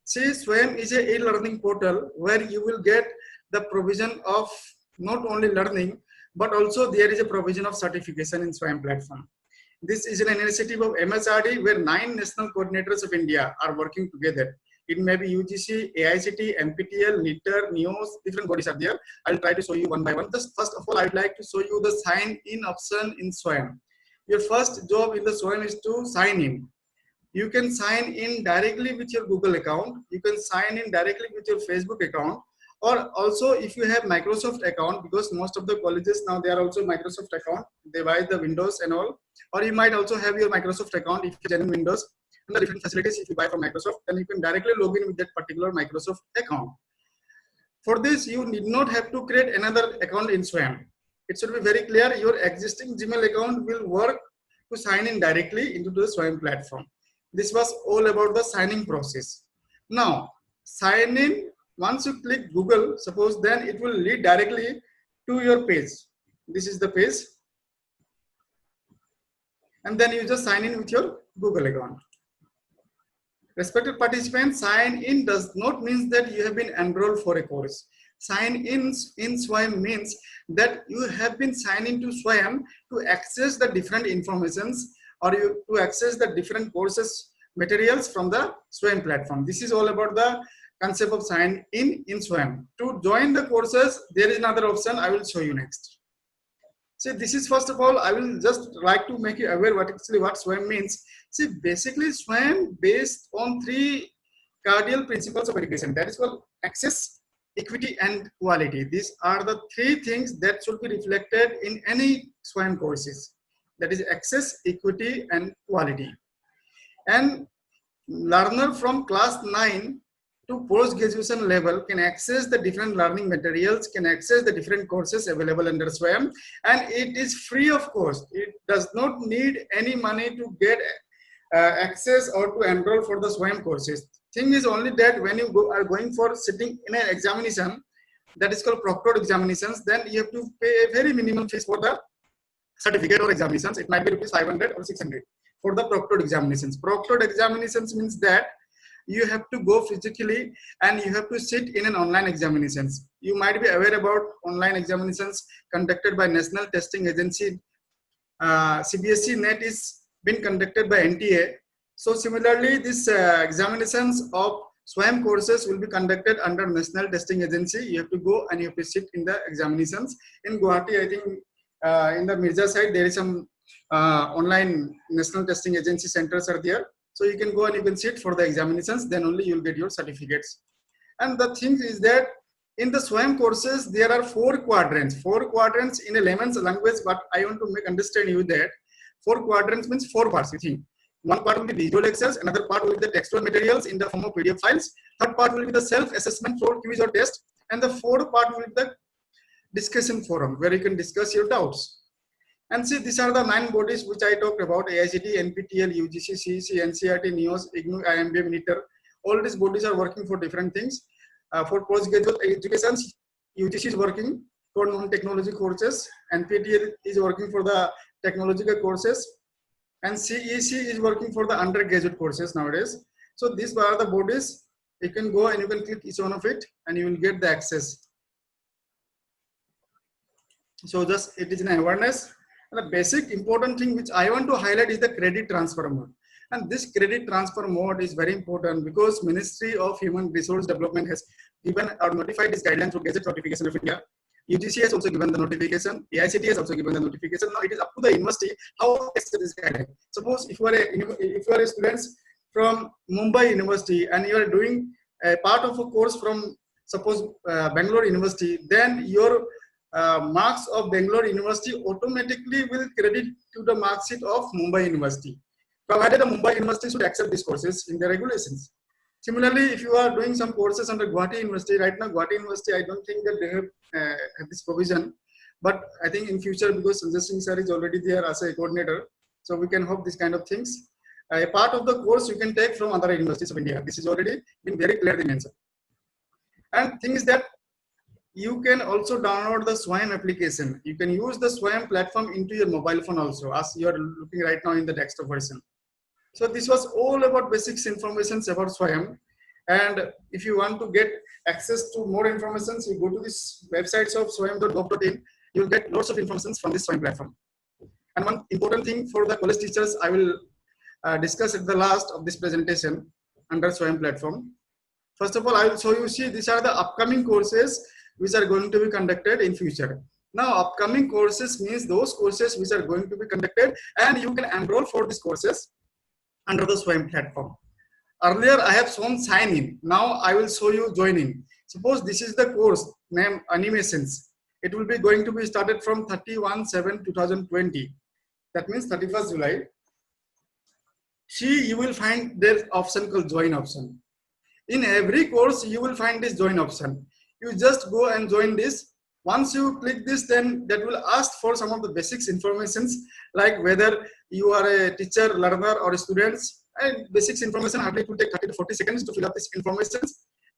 See, SWAYAM is a e-learning portal where you will get the provision of not only learning, but also there is a provision of certification in SWAYAM platform. This is an initiative of MSRD where 9 national coordinators of India are working together. It may be UGC, AICT, MPTL, NITER, NEOS, different bodies are there. I'll try to show you one by one. Just first of all, I'd like to show you the sign in option in SWAYAM. Your first job in the SWAYAM is to sign in. You can sign in directly with your Google account. You can sign in directly with your Facebook account, or also if you have Microsoft account, because most of the colleges now they are also Microsoft account. They buy the Windows and all, or you might also have your Microsoft account if you're in Windows. And the different facilities if you buy from Microsoft, then you can directly log in with that particular Microsoft account. For this, you need not have to create another account in SWAYAM. It should be very clear your existing Gmail account will work to sign in directly into the SWAYAM platform. This was all about the signing process. Now, sign in, once you click Google, suppose, then it will lead directly to your page. This is the page. And then you just sign in with your Google account. Respected participants, sign in does not mean that you have been enrolled for a course. Sign in SWAYAM means that you have been signed into SWAYAM to access the different informations, or to access the different courses materials from the SWAYAM platform. This is all about the concept of sign in SWAYAM. To join the courses, there is another option I will show you next. See, this is first of all, I will just like to make you aware what SWAYAM means. See, basically SWAYAM based on 3 cardinal principles of education. That is called access, equity, and quality. These are the 3 things that should be reflected in any SWAYAM courses. That is access, equity, and quality. And learner from class 9 to post-graduation level can access the different learning materials, can access the different courses available under SWAYAM, and it is free of cost. It does not need any money to get access or to enroll for the SWAYAM courses. Thing is only that when you are going for sitting in an examination, that is called proctored examinations, then you have to pay a very minimum fees for the certificate or examinations. It might be rupees 500 or 600 for the proctored examinations. Proctored examinations means that you have to go physically and you have to sit in an online examinations. You might be aware about online examinations conducted by National Testing Agency. CBSE NET is been conducted by NTA. So similarly, this examinations of SWAYAM courses will be conducted under National Testing Agency. You have to go and you have to sit in the examinations. In Gauhati, I think in the Mirza side, there is some online National Testing Agency centers are there. So you can go and you can sit for the examinations, then only you will get your certificates. And the thing is that in the SWAYAM courses, there are 4 quadrants. 4 quadrants in a layman's language, but I want to make understand you that 4 quadrants means 4 parts, you think. One part will be visual lectures, another part will be the textual materials in the form of PDF files, third part will be the self-assessment for quiz or test, and the fourth part will be the discussion forum where you can discuss your doubts. And see, these are the 9 bodies which I talked about: AICT, NPTL, UGC, CEC, NCERT, NEOS, IGNOU, IMBM, NITER. All these bodies are working for different things. For postgraduate education, UGC is working for non-technology courses, NPTEL is working for the technological courses, and CEC is working for the undergraduate courses nowadays. So these are the bodies. You can go and you can click each one of it and you will get the access. So just it is an awareness. And the basic important thing which I want to highlight is the credit transfer mode. And this credit transfer mode is very important because Ministry of Human Resource Development has given or notified this guideline through Gazette Notification of India. UGC has also given the notification. ACT has also given the notification. Now it is up to the university how to accept this guideline. Suppose if you are a student from Mumbai University and you are doing a part of a course from suppose Bangalore University, then your marks of Bangalore University automatically will credit to the mark sheet of Mumbai University, provided the Mumbai University should accept these courses in the regulations. Similarly, if you are doing some courses under Gauhati University, right now Gauhati University, I don't think that they have this provision, but I think in future, because Sanjay Singh sir is already there as a coordinator, so we can hope this kind of things. A part of the course you can take from other universities of India. This is already been very clearly mentioned. And thing is that you can also download the SWAYAM application. You can use the SWAYAM platform into your mobile phone also, as you are looking right now in the desktop version. So this was all about basics information about SWAYAM. And if you want to get access to more information, you go to this websites of swayam.gov.in. You will get lots of information from this SWAYAM platform. And one important thing for the college teachers, I will discuss at the last of this presentation under SWAYAM platform. First of all, I will show you, see, these are the upcoming courses which are going to be conducted in future. Now, upcoming courses means those courses which are going to be conducted and you can enroll for these courses under the SWAYAM platform. Earlier, I have shown sign in. Now, I will show you join in. Suppose this is the course named Animations. It will be going to be started from 31/7/2020. That means 31st July. See, you will find there option called join option. In every course, you will find this join option. You just go and join this. Once you click this, then that will ask for some of the basics informations, like whether you are a teacher, learner, or a student. And basics information, hardly it will take 30 to 40 seconds to fill up this information.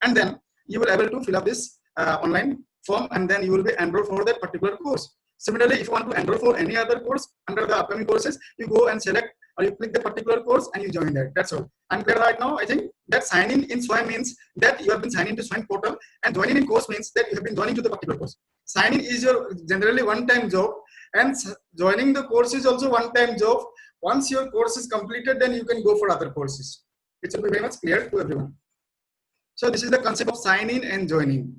And then you will be able to fill up this online form, and then you will be enrolled for that particular course. Similarly, if you want to enroll for any other course under the upcoming courses, you go and select or you click the particular course and you join that. That's all. I'm clear right now. I think that signing in SWAYAM means that you have been signing to SWAYAM portal, and joining in course means that you have been joining to the particular course. Signing is your generally one-time job, and joining the course is also one-time job. Once your course is completed, then you can go for other courses. It will be very much clear to everyone. So this is the concept of signing and joining.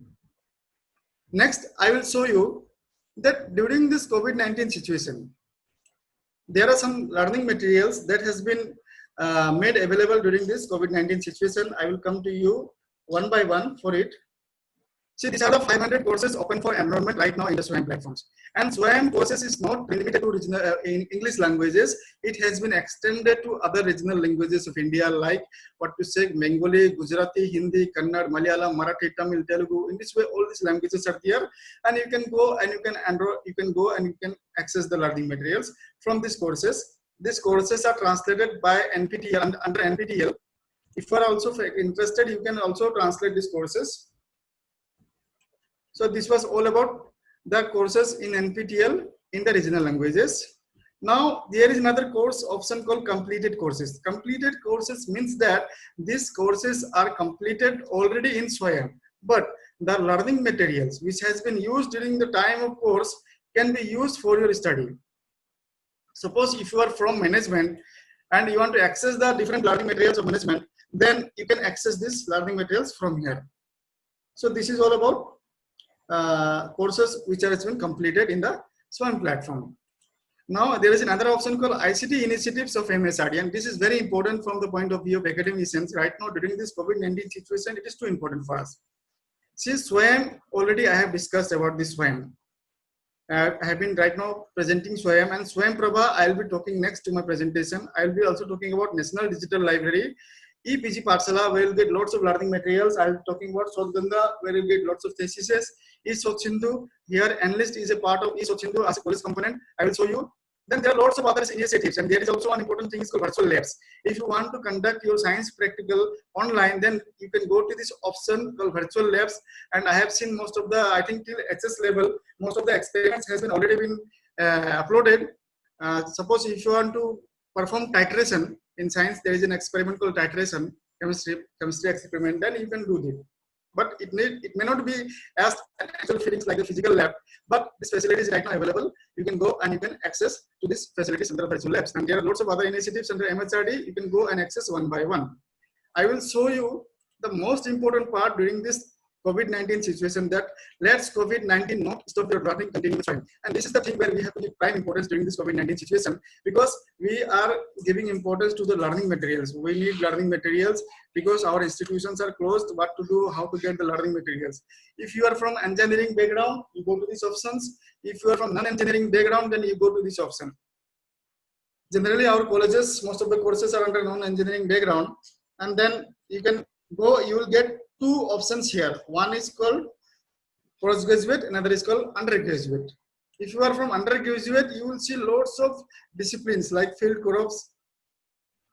Next, I will show you that during this COVID-19 situation, there are some learning materials that has been made available during this COVID-19 situation. I will come to you one by one for it. See, these are the 500 courses open for enrollment right now in the SWAYAM platforms. And SWAYAM courses is not limited to regional, in English languages. It has been extended to other regional languages of India, like what to say, Bengali, Gujarati, Hindi, Kannada, Malayalam, Marathi, Tamil, Telugu. In this way, all these languages are there, and you can go and you can enroll. You can go and you can access the learning materials from these courses. These courses are translated by NPTEL under NPTEL. If you are also interested, you can also translate these courses. So this was all about the courses in NPTEL in the regional languages. Now there is another course option called completed courses. Completed courses means that these courses are completed already in SWAYAM, but the learning materials which has been used during the time of course can be used for your study. Suppose if you are from management and you want to access the different learning materials of management, then you can access these learning materials from here. So this is all about courses which has been completed in the SWAYAM platform. Now there is another option called ICT initiatives of MSRD, and this is very important from the point of view of academicians. Right now during this COVID-19 situation, it is too important for us. See, SWAYAM, already I have discussed about this SWAYAM. I have been right now presenting SWAYAM, and SWAYAM Prabha I will be talking next to my presentation. I will be also talking about National Digital Library, EPG Pathshala, where you will get lots of learning materials. I will be talking about Sodhganga, where you will get lots of theses. eSochhindu, here Enlist is a part of eSochhindu as a college component. I will show you Then there are lots of other initiatives, and there is also one important thing is called virtual labs. If you want to conduct your science practical online, then you can go to this option called virtual labs. And I have seen most of the, I think till HS level, most of the experiments has been already been uploaded. Suppose if you want to perform titration in science, there is an experiment called titration, chemistry experiment, then you can do it. But it may not be as actual feelings like the physical lab, but this facility is right now available. You can go and you can access to this facilities under virtual labs. And there are lots of other initiatives under MHRD. You can go and access one by one. I will show you the most important part during this COVID-19 situation, that let's COVID-19 not stop your learning, continue trying. And this is the thing where we have to give prime importance during this COVID-19 situation, because we are giving importance to the learning materials. We need learning materials because our institutions are closed. What to do, how to get the learning materials. If you are from engineering background, you go to these options. If you are from non-engineering background, then you go to this option. Generally, our colleges, most of the courses are under non-engineering background. And then you can go, you will get two options here. One is called postgraduate, another is called undergraduate. If you are from undergraduate, you will see lots of disciplines like field crops,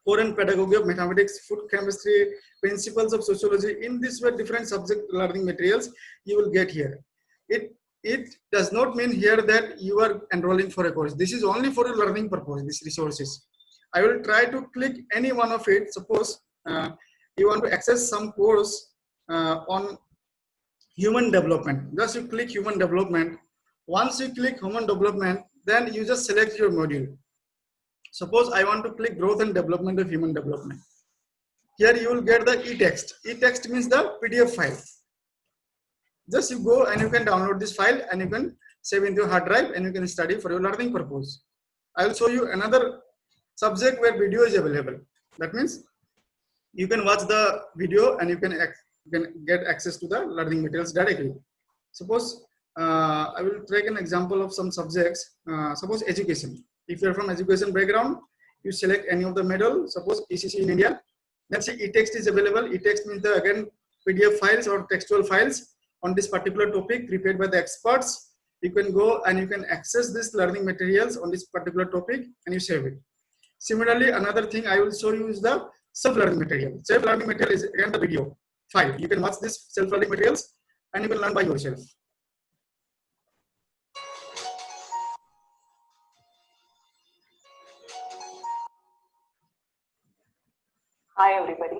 core and pedagogy of mathematics, food chemistry, principles of sociology. In this way, different subject learning materials you will get here. It does not mean here that you are enrolling for a course. This is only for your learning purpose, these resources. I will try to click any one of it. Suppose you want to access some course on human development. Just you click human development. Once you click human development, then you just select your module. Suppose I want to click growth and development of human development. Here you will get the e-text. E-text means the PDF file. Just you go and you can download this file and you can save into your hard drive and you can study for your learning purpose. I will show you another subject where video is available. That means you can watch the video and you can get access to the learning materials directly. Suppose I will take an example of some subjects. Suppose education. If you are from education background, you select any of the module. Suppose ECC in India. Let's say e-text is available. E-text means the again PDF files or textual files on this particular topic prepared by the experts. You can go and you can access this learning materials on this particular topic and you save it. Similarly, another thing I will show you is the self-learning material. Self-learning material is again the video file. You can watch this self-learning materials and you can learn by yourself. Hi everybody.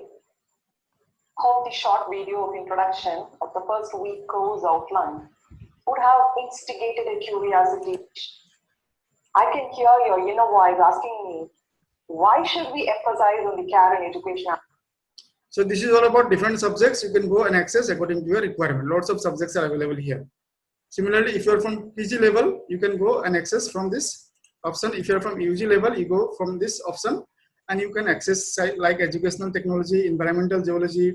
Hope the short video of introduction of the first week course outline would have instigated a curiosity. I can hear your inner voice asking me, why should we emphasize on the care and education? So this is all about different subjects. You can go and access according to your requirement. Lots of subjects are available here. Similarly, if you are from PG level, you can go and access from this option. If you are from UG level, you go from this option and you can access like educational technology, environmental geology,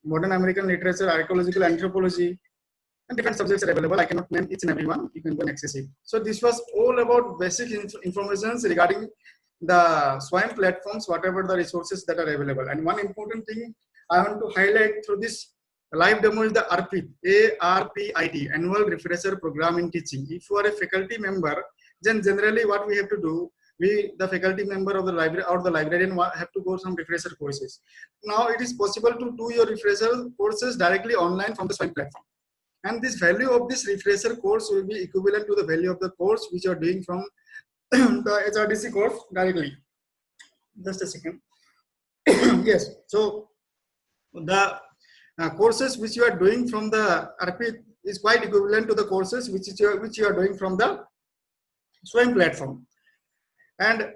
modern American literature, archaeological anthropology, and different subjects are available. I cannot name each and every one. You can go and access it. So this was all about basic information regarding the SWAYAM platforms, whatever the resources that are available. And one important thing I want to highlight through this live demo is the ARPIT, ARPIT, Annual Refresher Program in Teaching. If you are a faculty member, then generally what we have to do, the faculty member of the library or the librarian have to go some refresher courses. Now it is possible to do your refresher courses directly online from the SWAYAM platform. And this value of this refresher course will be equivalent to the value of the course which you are doing from the HRDC course directly. Just a second. Yes, so the courses which you are doing from the ARPIT is quite equivalent to the courses which you are doing from the SWAYAM platform. And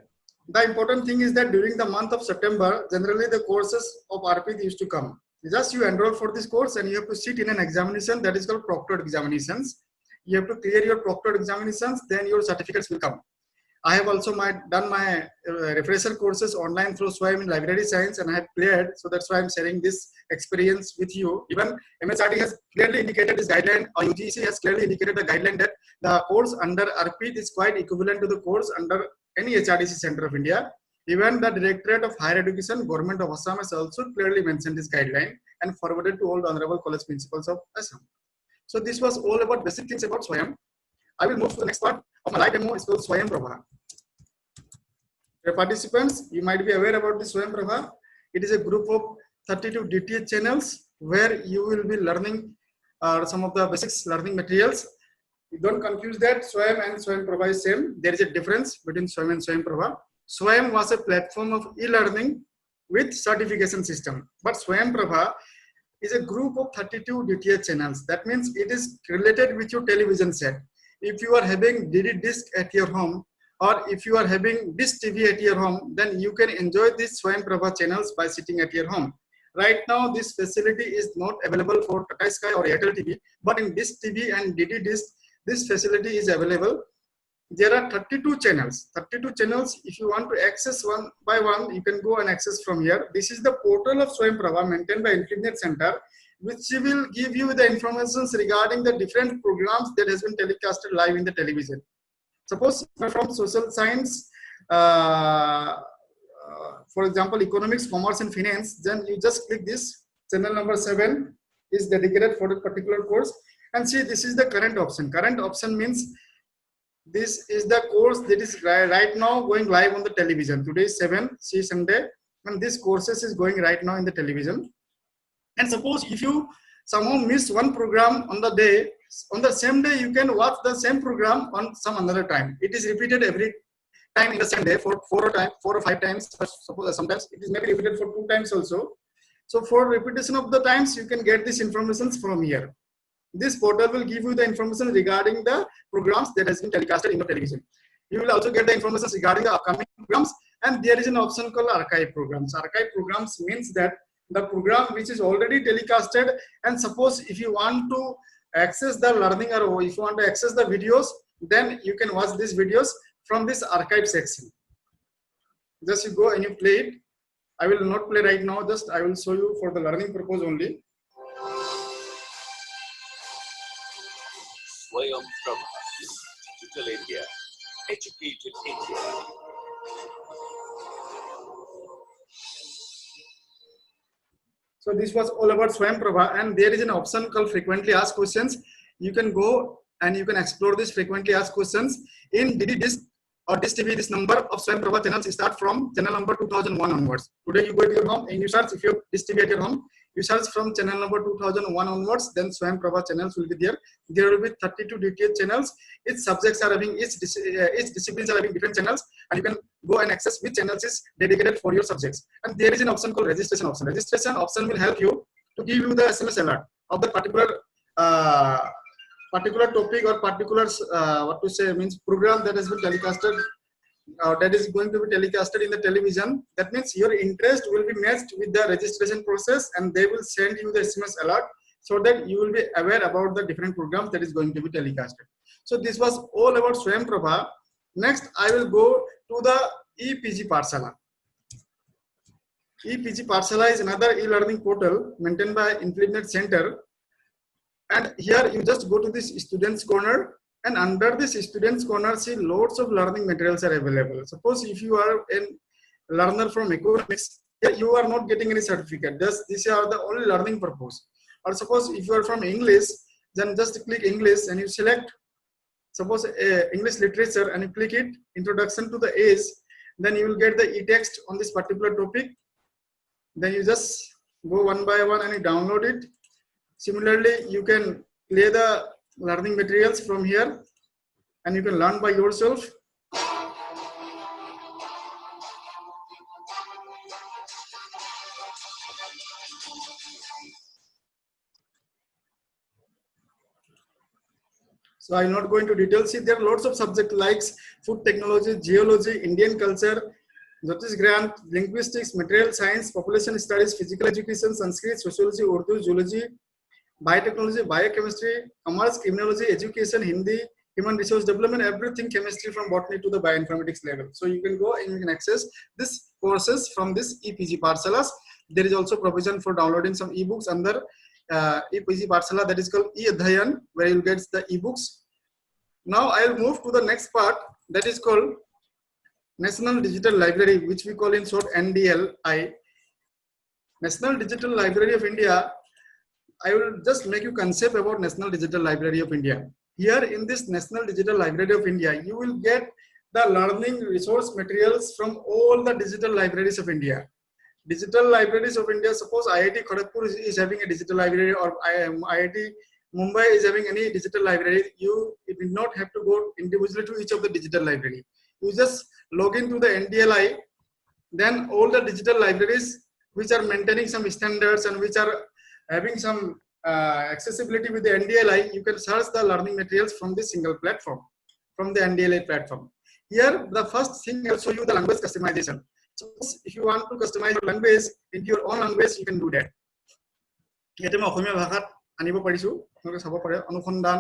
the important thing is that during the month of September, generally the courses of ARPIT used to come. Just you enroll for this course and you have to sit in an examination that is called proctored examinations. You have to clear your proctored examinations, then your certificates will come. I have also done my refresher courses online through SWAYAM in library science and I have cleared. So that's why I'm sharing this experience with you. Even MHRD has clearly indicated this guideline, or UGC has clearly indicated the guideline that the course under ARPIT is quite equivalent to the course under any HRDC center of India. Even the Directorate of Higher Education, Government of Assam has also clearly mentioned this guideline and forwarded to all the Honorable College Principals of Assam. So this was all about basic things about SWAYAM. I will move to the next part of my live demo. It's called SWAYAM Prabha. Dear participants, you might be aware about the Swayam Prabha. It is a group of 32 DTH channels where you will be learning some of the basics learning materials. You don't confuse that Swayam and Swayam Prabha is same. There is a difference between Swayam and Swayam Prabha. Swayam was a platform of e-learning with certification system, but Swayam Prabha is a group of 32 DTH channels. That means it is related with your television set. If you are having DD disc at your home, or if you are having this TV at your home, then you can enjoy these Swayam Prabha channels by sitting at your home. Right now, this facility is not available for Tata Sky or Airtel TV, but in this TV and DD disc, this facility is available. There are 32 channels. 32 channels. If you want to access one by one, you can go and access from here. This is the portal of Swayam Prabha maintained by InfiniNet Center, which will give you the information regarding the different programs that has been telecasted live in the television. Suppose from social science, for example, economics, commerce, and finance, then you just click this. Channel number 7 is dedicated for a particular course. And see, this is the current option. Current option means this is the course that is right now going live on the television. Today is 7, see Sunday, and this courses is going right now in the television. And suppose if you somehow miss one program on the day, on the same day you can watch the same program on some another time. It is repeated every time in the same day for 4 or 5 times. Suppose sometimes it is maybe repeated for 2 times also. So for repetition of the times, you can get this information from here. This portal will give you the information regarding the programs that has been telecasted in the television. You will also get the information regarding the upcoming programs, and there is an option called archive programs. Archive programs means that the program which is already telecasted, and suppose if you want to access the learning or if you want to access the videos, then you can watch these videos from this archive section. Just you go and you play it. I will not play right now, just I will show you for the learning purpose only. Swayam Prabha, Digital India, Educated India. So this was all about Swayam Prabha, and there is an option called frequently asked questions. You can go and you can explore this frequently asked questions in DD disc or Dish TV. This number of Swayam Prabha channels start from channel number 2001 onwards. Today you go to your home and you search, if you have Dish TV at your home, you search from channel number 2001 onwards, then Swayam Prabha channels will be there. There will be 32 DTH channels. Each subjects are having, each disciplines are having different channels, and you can go and access which channels is dedicated for your subjects. And there is an option called registration option. Registration option will help you to give you the SMS alert of the particular topic or particular program that has been telecasted, that is going to be telecasted in the television. That means your interest will be matched with the registration process, and they will send you the SMS alert so that you will be aware about the different programs that is going to be telecasted. So this was all about Swayam Prabha. Next, I will go to the EPG Pathshala. EPG Pathshala is another e-learning portal maintained by InfiniNet Center. And here you just go to this students corner, and under this students corner, see loads of learning materials are available. Suppose if you are a learner from economics, you are not getting any certificate. These are the only learning purpose. Or suppose if you are from English, then just click English and you select, suppose English literature, and you click it, introduction to the age, then you will get the e-text on this particular topic. Then you just go one by one and you download it. Similarly, you can play the learning materials from here and you can learn by yourself. So I'm not going to details. See, there are lots of subjects like food technology, geology, Indian culture, Jyotish Grant, linguistics, material science, population studies, physical education, Sanskrit, sociology, Urdu, zoology, biotechnology, biochemistry, commerce, criminology, education, Hindi, human resource development, everything, chemistry from botany to the bioinformatics level. So you can go and you can access this courses from this EPG Pathshalas. There is also provision for downloading some ebooks under EPG Pathshala, that is called e-Adhyayan, where you get the ebooks. Now I will move to the next part, that is called National Digital Library, which we call in short NDLI. National Digital Library of India. I will just make you concept about National Digital Library of India. Here in this National Digital Library of India, you will get the learning resource materials from all the digital libraries of India. Digital libraries of India, suppose IIT Kharagpur is having a digital library, or IIT Mumbai is having any digital library, you will not have to go individually to each of the digital library. You just log into the NDLI, then all the digital libraries which are maintaining some standards and which are having some accessibility with the NDLI, you can search the learning materials from this single platform, from the NDLI platform. Here, the first thing I'll show you the language customization. Suppose if you want to customize your language into your own language, you can do that. Yete ma Okhomia bhashat anibo parisu, আপোনালোকে চাব পাৰে অনুসন্ধান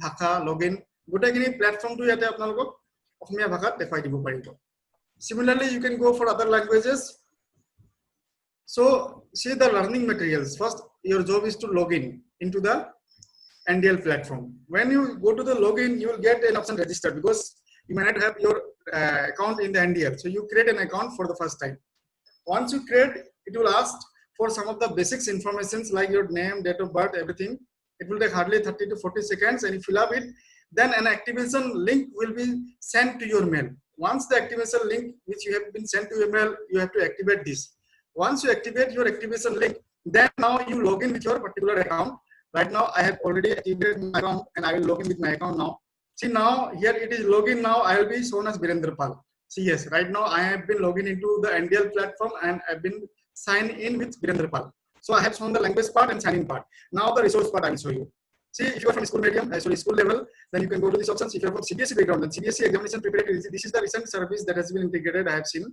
ভাষা login গোটেইখিনি প্ল্যাটফৰ্মটো ইয়াতে আপোনালোকক অসমীয়া ভাষাত দেখাই দিব পাৰিব. Similarly, you can go for other languages. So, see the learning materials. First, your job is to log in into the NDL platform. When you go to the login, you will get an option register, because you may not have your account in the NDL. So, you create an account for the first time. Once you create, it will ask for some of the basics informations like your name, date of birth, everything. It will take hardly 30 to 40 seconds, and you fill up it. Then an activation link will be sent to your mail. Once the activation link which you have been sent to your mail, you have to activate this. Once you activate your activation link, then now you log in with your particular account. Right now, I have already activated my account, and I will log in with my account now. See, now here it is login. Now I will be shown as Virendra Pal. See, yes, right now I have been logging into the NDL platform and I've been signed in with Virendra Pal. So I have shown the language part and sign in part. Now the resource part I will show you. See, if you are from school medium, school level, then you can go to these options. If you are from CBSE background, then CBSE examination preparatory. This is the recent service that has been integrated, I have seen.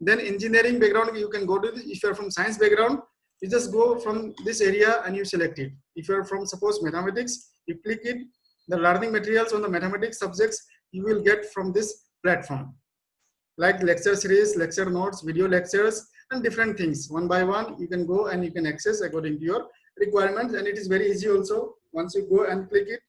Then engineering background, you can go to this. If you are from science background, you just go from this area and you select it. If you are from, suppose, mathematics, you click it. The learning materials on the mathematics subjects you will get from this platform, like lecture series, lecture notes, video lectures, and different things. One by one, you can go and you can access according to your requirements, and it is very easy also. Once you go and click it,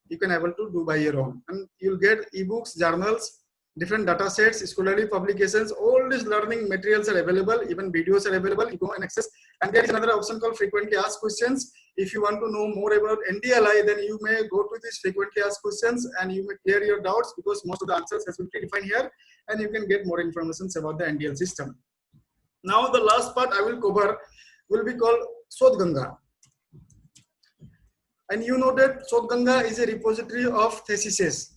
you can able to do by your own, and you'll get ebooks, journals, different data sets, scholarly publications. All these learning materials are available, even videos are available. You go and access. And there is another option called frequently asked questions. If you want to know more about NDLI, then you may go to these frequently asked questions and you may clear your doubts, because most of the answers has been predefined here, and you can get more information about the NDL system. Now the last part I will cover will be called Sodh Ganga. And you know that Sodh Ganga is a repository of theses.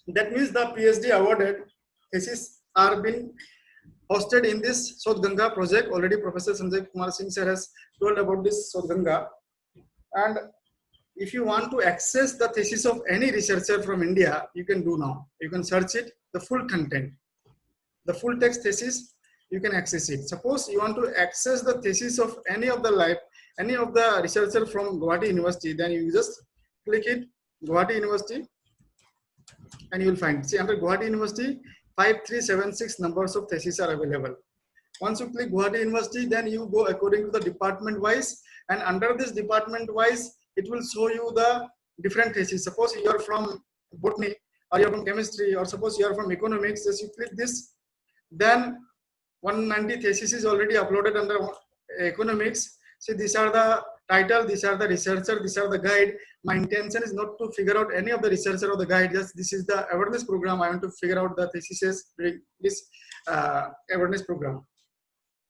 That means the PhD awarded theses are being hosted in this Sodh Ganga project. Already Professor Sanjay Kumar Singh sir has told about this Sodh Ganga. And if you want to access the thesis of any researcher from India, you can do now. You can search it, the full content, the full text thesis, you can access it. Suppose you want to access the thesis of any of the researcher from Gauhati University, then you just click it, Gauhati University, and you will find, see, under Gauhati University, 5376 numbers of theses are available. Once you click Gauhati University, then you go according to the department wise, and under this department wise, it will show you the different theses. Suppose you are from botany, or you are from chemistry, or suppose you are from economics, just you click this, then 190 theses is already uploaded under economics. See, these are the title, these are the researcher, these are the guide. My intention is not to figure out any of the researcher or the guide, just this is the awareness program. I want to figure out the theses during this awareness program.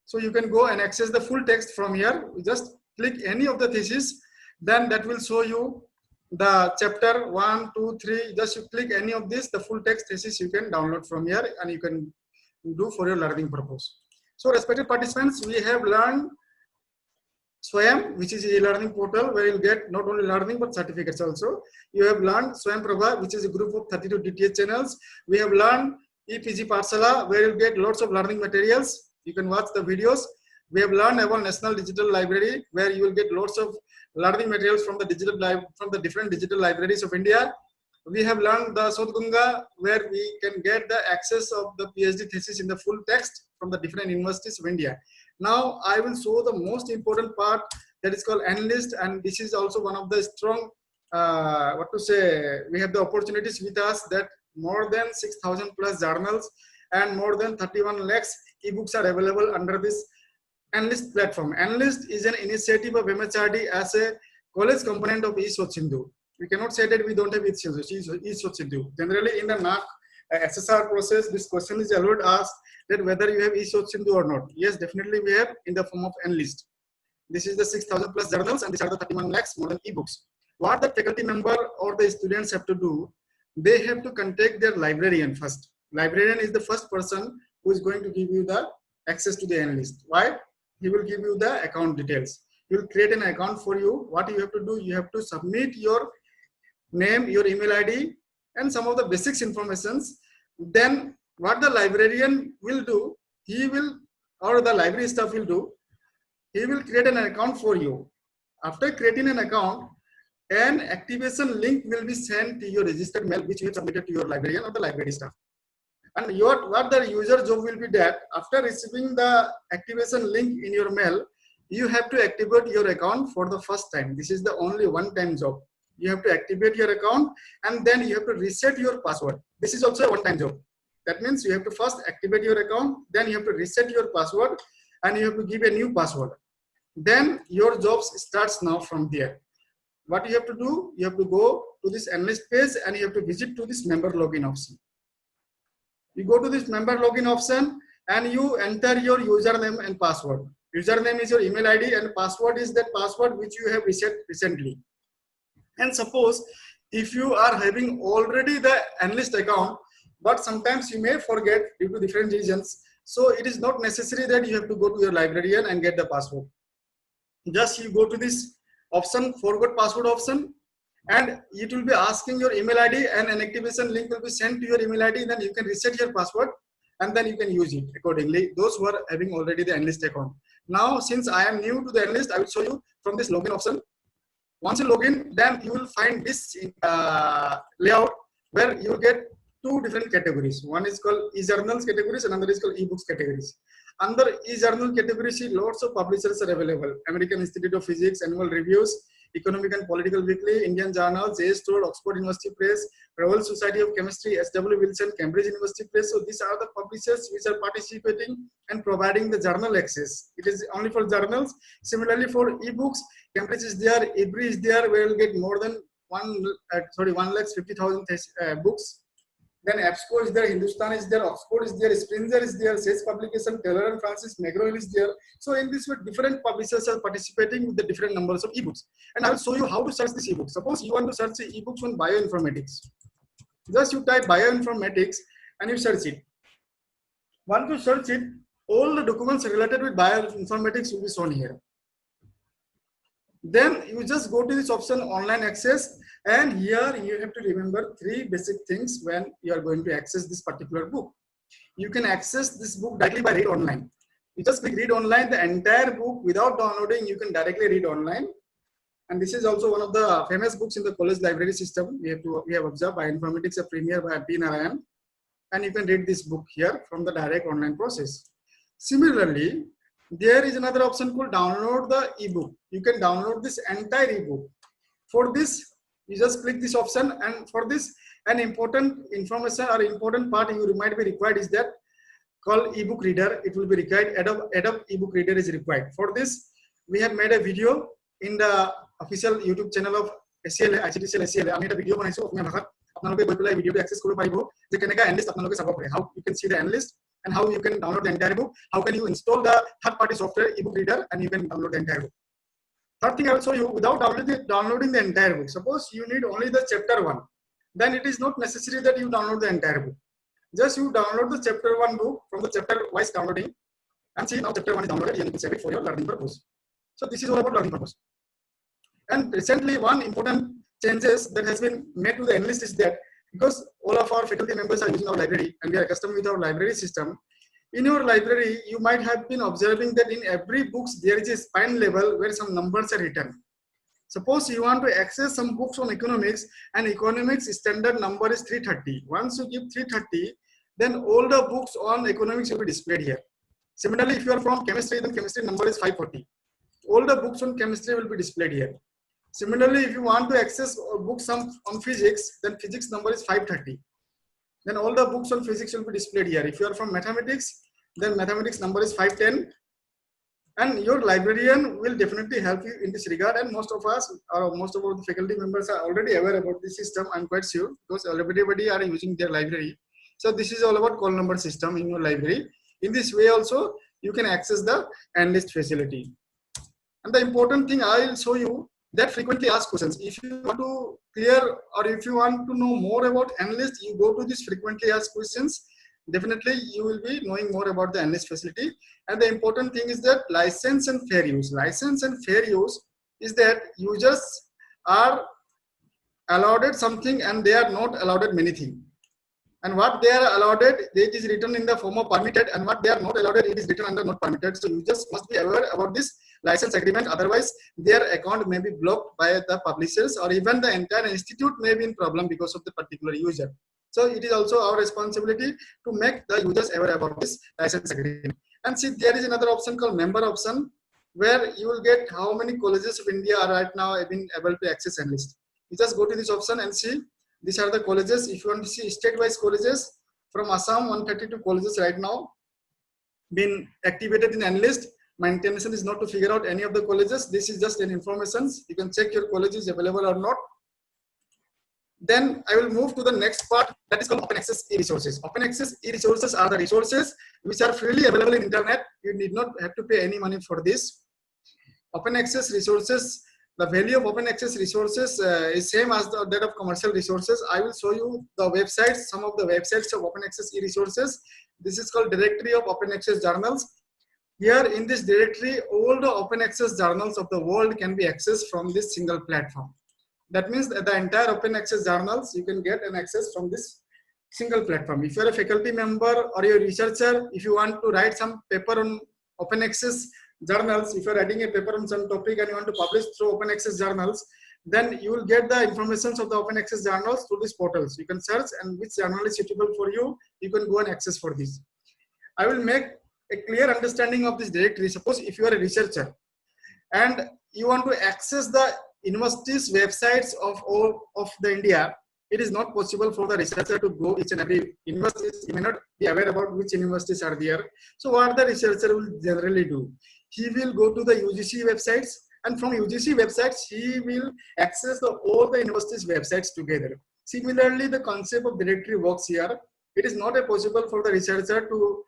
So you can go and access the full text from here. You just click any of the thesis, then that will show you the chapter 1, 2, 3. Just you click any of this, the full text thesis you can download from here, and you can do for your learning purpose. So respected participants, we have learned Swayam, which is a learning portal where you'll get not only learning but certificates also. You have learned Swayam Prabha, which is a group of 32 DTH channels. We have learned EPG Pathshala, where you'll get lots of learning materials. You can watch the videos. We have learned about National Digital Library, where you will get lots of learning materials from the different digital libraries of India. We have learned the Sodh Ganga, where we can get the access of the PhD thesis in the full text from the different universities of India. Now I will show the most important part, that is called Analyst, and this is also one of the strong, we have the opportunities with us that more than 6,000 plus journals and more than 31 lakhs ebooks are available under this Analyst platform. Analyst is an initiative of MHRD as a college component of East Sindhu. We cannot say that we don't have East Sindhu. Generally in the NAC, SSR process, this question is allowed asked that whether you have e-source Sindhu or not. Yes, definitely we have in the form of Enlist. This is the 6,000 plus journals and these are the 31 lakhs more than ebooks. What the faculty member or the students have to do, they have to contact their librarian first. Librarian is the first person who is going to give you the access to the Enlist. Why? He will give you the account details. He will create an account for you. What you have to do, you have to submit your name, your email ID, and some of the basics informations. Then what the librarian will do, he will, or the library staff will do, he will create an account for you. After creating an account, an activation link will be sent to your registered mail, which you have submitted to your librarian or the library staff. And what the user job will be that after receiving the activation link in your mail, you have to activate your account for the first time. This is the only one-time job. You have to activate your account and then you have to reset your password. This is also a one-time job. That means you have to first activate your account, then you have to reset your password and you have to give a new password. Then your job starts now from there. What you have to do, you have to go to this Enlist page and you have to visit to this member login option. You go to this member login option and you enter your username and password. Username is your email ID and password is that password which you have reset recently. And suppose if you are having already the Enlist account, but sometimes you may forget due to different reasons. So it is not necessary that you have to go to your librarian and get the password. Just you go to this option, forgot password option, and it will be asking your email ID and an activation link will be sent to your email ID. Then you can reset your password and then you can use it accordingly. Those who are having already the Enlist account. Now, since I am new to the Enlist, I will show you from this login option. Once you log in, then you will find this layout where you get two different categories. One is called e-journals categories and another is called e-books categories. Under e-journal category, see lots of publishers are available. American Institute of Physics, Annual Reviews, Economic and Political Weekly, Indian Journals, J. Stored, Oxford University Press, Royal Society of Chemistry, S.W. Wilson, Cambridge University Press. So these are the publishers which are participating and providing the journal access. It is only for journals. Similarly for e-books, Cambridge is there, Avery is there, where you'll get more than 1,50,000 books. Then EBSCO is there, Hindustan is there, Oxford is there, Springer is there, Sage Publication, Taylor and Francis, McGraw is there. So in this way, different publishers are participating with the different numbers of ebooks. And I will show you how to search this ebook. Suppose you want to search ebooks on bioinformatics. Just you type bioinformatics and you search it. Once you search it, all the documents related with bioinformatics will be shown here. Then you just go to this option online access, and here you have to remember three basic things when you are going to access this particular book. You can access this book directly by read online. You just click read online, the entire book without downloading, you can directly read online. And this is also one of the famous books in the college library system. We have observed Bioinformatics, a Premier by P. Narayan. And you can read this book here from the direct online process. Similarly, there is another option called download the ebook. You can download this entire ebook. For this, you just click this option, and for this, an important information or important part you might be required is that called ebook reader. It will be required. Adobe ebook reader is required. For this, we have made a video in the official YouTube channel of ACLA, ICT ACLA. I made a video on video to access how you can see the Enlist and how you can download the entire book. How can you install the third-party software ebook reader and you can download the entire book. Third thing I will show you, without downloading the entire book. Suppose you need only the chapter 1, then it is not necessary that you download the entire book. Just you download the chapter 1 book from the chapter wise downloading, and see now chapter 1 is downloaded and you can save it for your learning purpose. So this is all about learning purpose. And recently one important changes that has been made to the Enlist is that because all of our faculty members are using our library and we are accustomed with our library system, in your library, you might have been observing that in every books, there is a spine level where some numbers are written. Suppose you want to access some books on economics, and economics standard number is 330. Once you give 330, then all the books on economics will be displayed here. Similarly, if you are from chemistry, then chemistry number is 540. All the books on chemistry will be displayed here. Similarly, if you want to access books on physics, then physics number is 530. Then all the books on physics will be displayed here. If you are from mathematics, then mathematics number is 510. And your librarian will definitely help you in this regard. And most of us, or most of our faculty members are already aware about this system, I'm quite sure, because everybody are using their library. So this is all about call number system in your library. In this way also, you can access the analyst facility. And the important thing I will show you that frequently asked questions. If you want to clear or if you want to know more about analyst, you go to this frequently asked questions. Definitely you will be knowing more about the analyst facility. And the important thing is that license and fair use. License and fair use is that users are allowed something and they are not allowed many things. And what they are allowed, it is written in the form of permitted, and what they are not allowed, it is written under not permitted. So users must be aware about this license agreement. Otherwise, their account may be blocked by the publishers, or even the entire institute may be in problem because of the particular user. So it is also our responsibility to make the users aware about this license agreement. And see, there is another option called member option, where you will get how many colleges of India are right now been able to access analyst. You just go to this option and see. These are the colleges. If you want to see state-wise colleges, from Assam, 132 colleges right now been activated in analyst. My intention is not to figure out any of the colleges. This is just an information. You can check your college is available or not. Then I will move to the next part, that is called open access e-resources. Open access e-resources are the resources which are freely available in internet. You need not have to pay any money for this. Open access resources, the value of open access resources is same as that of commercial resources. I will show you the websites, some of the websites of open access e-resources. This is called directory of open access journals. Here in this directory, all the open access journals of the world can be accessed from this single platform. That means that the entire open access journals, you can get an access from this single platform. If you are a faculty member or you're a researcher, if you want to write some paper on open access journals, if you're writing a paper on some topic and you want to publish through open access journals, then you will get the information of the open access journals through these portals. You can search and which journal is suitable for you, you can go and access for this. I will make a clear understanding of this directory. Suppose if you are a researcher and you want to access the universities websites of all of the India, it is not possible for the researcher to go each and every university. He may not be aware about which universities are there. So what the researcher will generally do, he will go to the UGC websites, and from UGC websites he will access all the universities websites together. Similarly, the concept of directory works here. It is not possible for the researcher to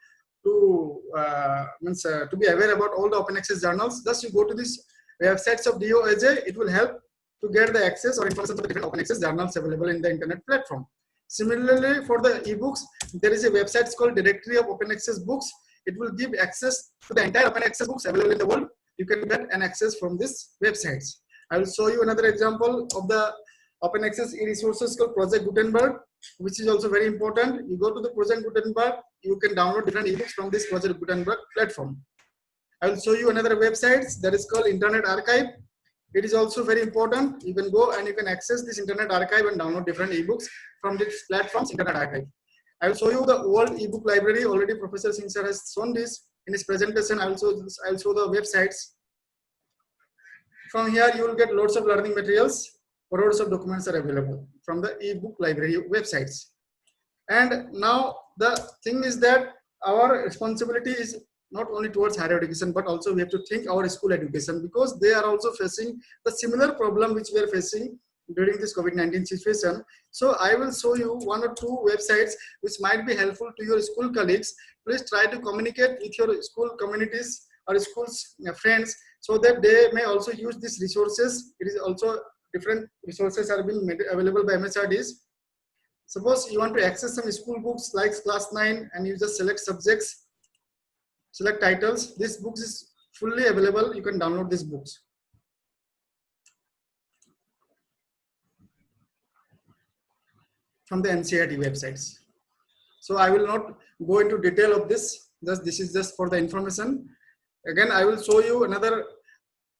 be aware about all the open access journals. Thus you go to this websites of DOAJ, it will help to get the access or information of the different open access journals available in the internet platform. Similarly, for the ebooks, there is a website called Directory of Open Access Books. It will give access to the entire open access books available in the world. You can get an access from this websites. I will show you another example of the open access e-resources called Project Gutenberg, which is also very important. You go to the Project Gutenberg, you can download different ebooks from this Project Gutenberg platform. I will show you another website that is called Internet Archive. It is also very important. You can go and you can access this Internet Archive and download different ebooks from this platform's Internet Archive. I will show you the old ebook library. Already Professor Singh sir has shown this in his presentation. I will show the websites. From here, you will get loads of learning materials. Loads of documents are available from the ebook library websites. And now the thing is that our responsibility is not only towards higher education, but also we have to think our school education, because they are also facing the similar problem which we are facing during this COVID-19 situation. So I will show you one or two websites which might be helpful to your school colleagues. Please try to communicate with your school communities or schools friends so that they may also use these resources. It is also different resources are being made available by MHRDs. Suppose you want to access some school books like class 9 and you just select subjects, select titles. This book is fully available. You can download these books. From the NCERT websites. So I will not go into detail of this. This is just for the information. Again, I will show you another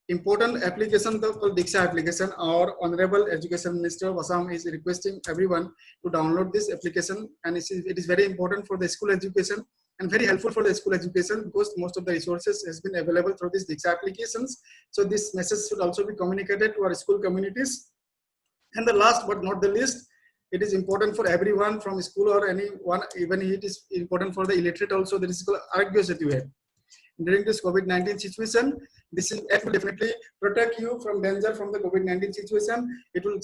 important application called Diksha application. Our Honorable Education Minister of Assam is requesting everyone to download this application, and it is very important for the school education and very helpful for the school education because most of the resources has been available through these Diksha applications. So this message should also be communicated to our school communities. And the last but not the least, it is important for everyone from school or anyone, even it is important for the illiterate also. There is called Aragya Setu. during this COVID-19 situation. This is it will definitely protect you from danger from the COVID-19 situation. It will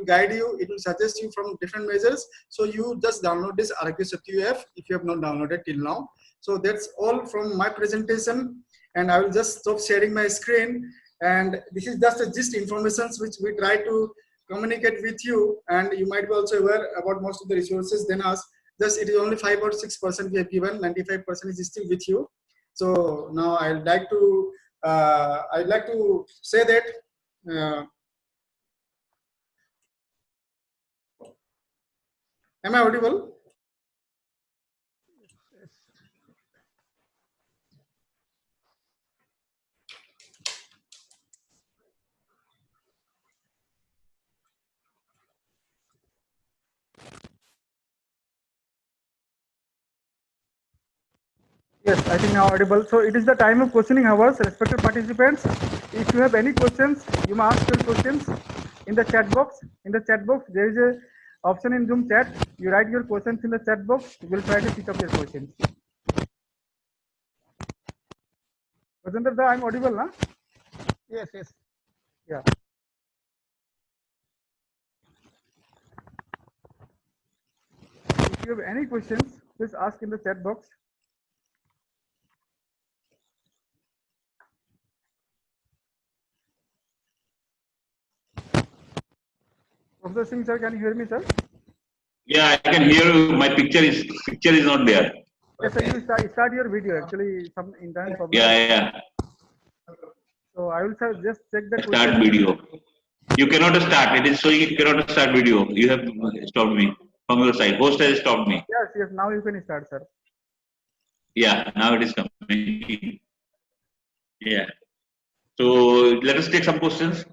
guide you, it will suggest you from different measures. So you just download this Arogya Setu app if you have not downloaded till now. So that's all from my presentation, and I will just stop sharing my screen. And this is just a gist information which we try to communicate with you, and you might be also aware about most of the resources than us. Just it is only 5 or 6% we have given, 95% is still with you. So now I'd like to say that am I audible? Yes, I think now audible. So it is the time of questioning hours, respected participants. If you have any questions, you may ask your questions in the chat box. In the chat box, there is a option in Zoom chat. You write your questions in the chat box. We'll try to pick up your questions. Rajendra, I'm audible, na? Yes, yes. Yeah. If you have any questions, please ask in the chat box. Professor Singh, sir, can you hear me, sir? Yeah, I can hear you. My picture is not there. Yes, sir, you start your video. Actually, some internet problem. Yeah. So I will just check the Start question. video. You cannot start. It is showing you cannot start video. You have stopped me from your side. Host has stopped me. Yes, now you can start, sir. Yeah, now it is coming. Yeah. So let us take some questions.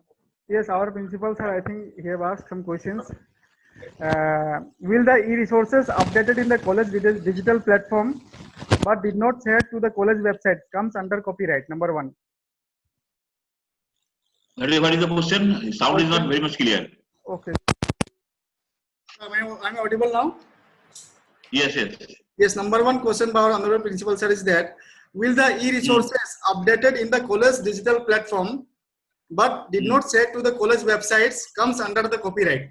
Yes, our principal, sir, I think he have asked some questions. Will the e-resources updated in the college digital platform but did not share to the college website comes under copyright? Number one. What is the question? Sound is not very much clear. Okay. I'm audible now? Yes. Yes, number one question by our honorable principal, sir, is that will the e-resources updated in the college digital platform but did not share to the college websites comes under the copyright?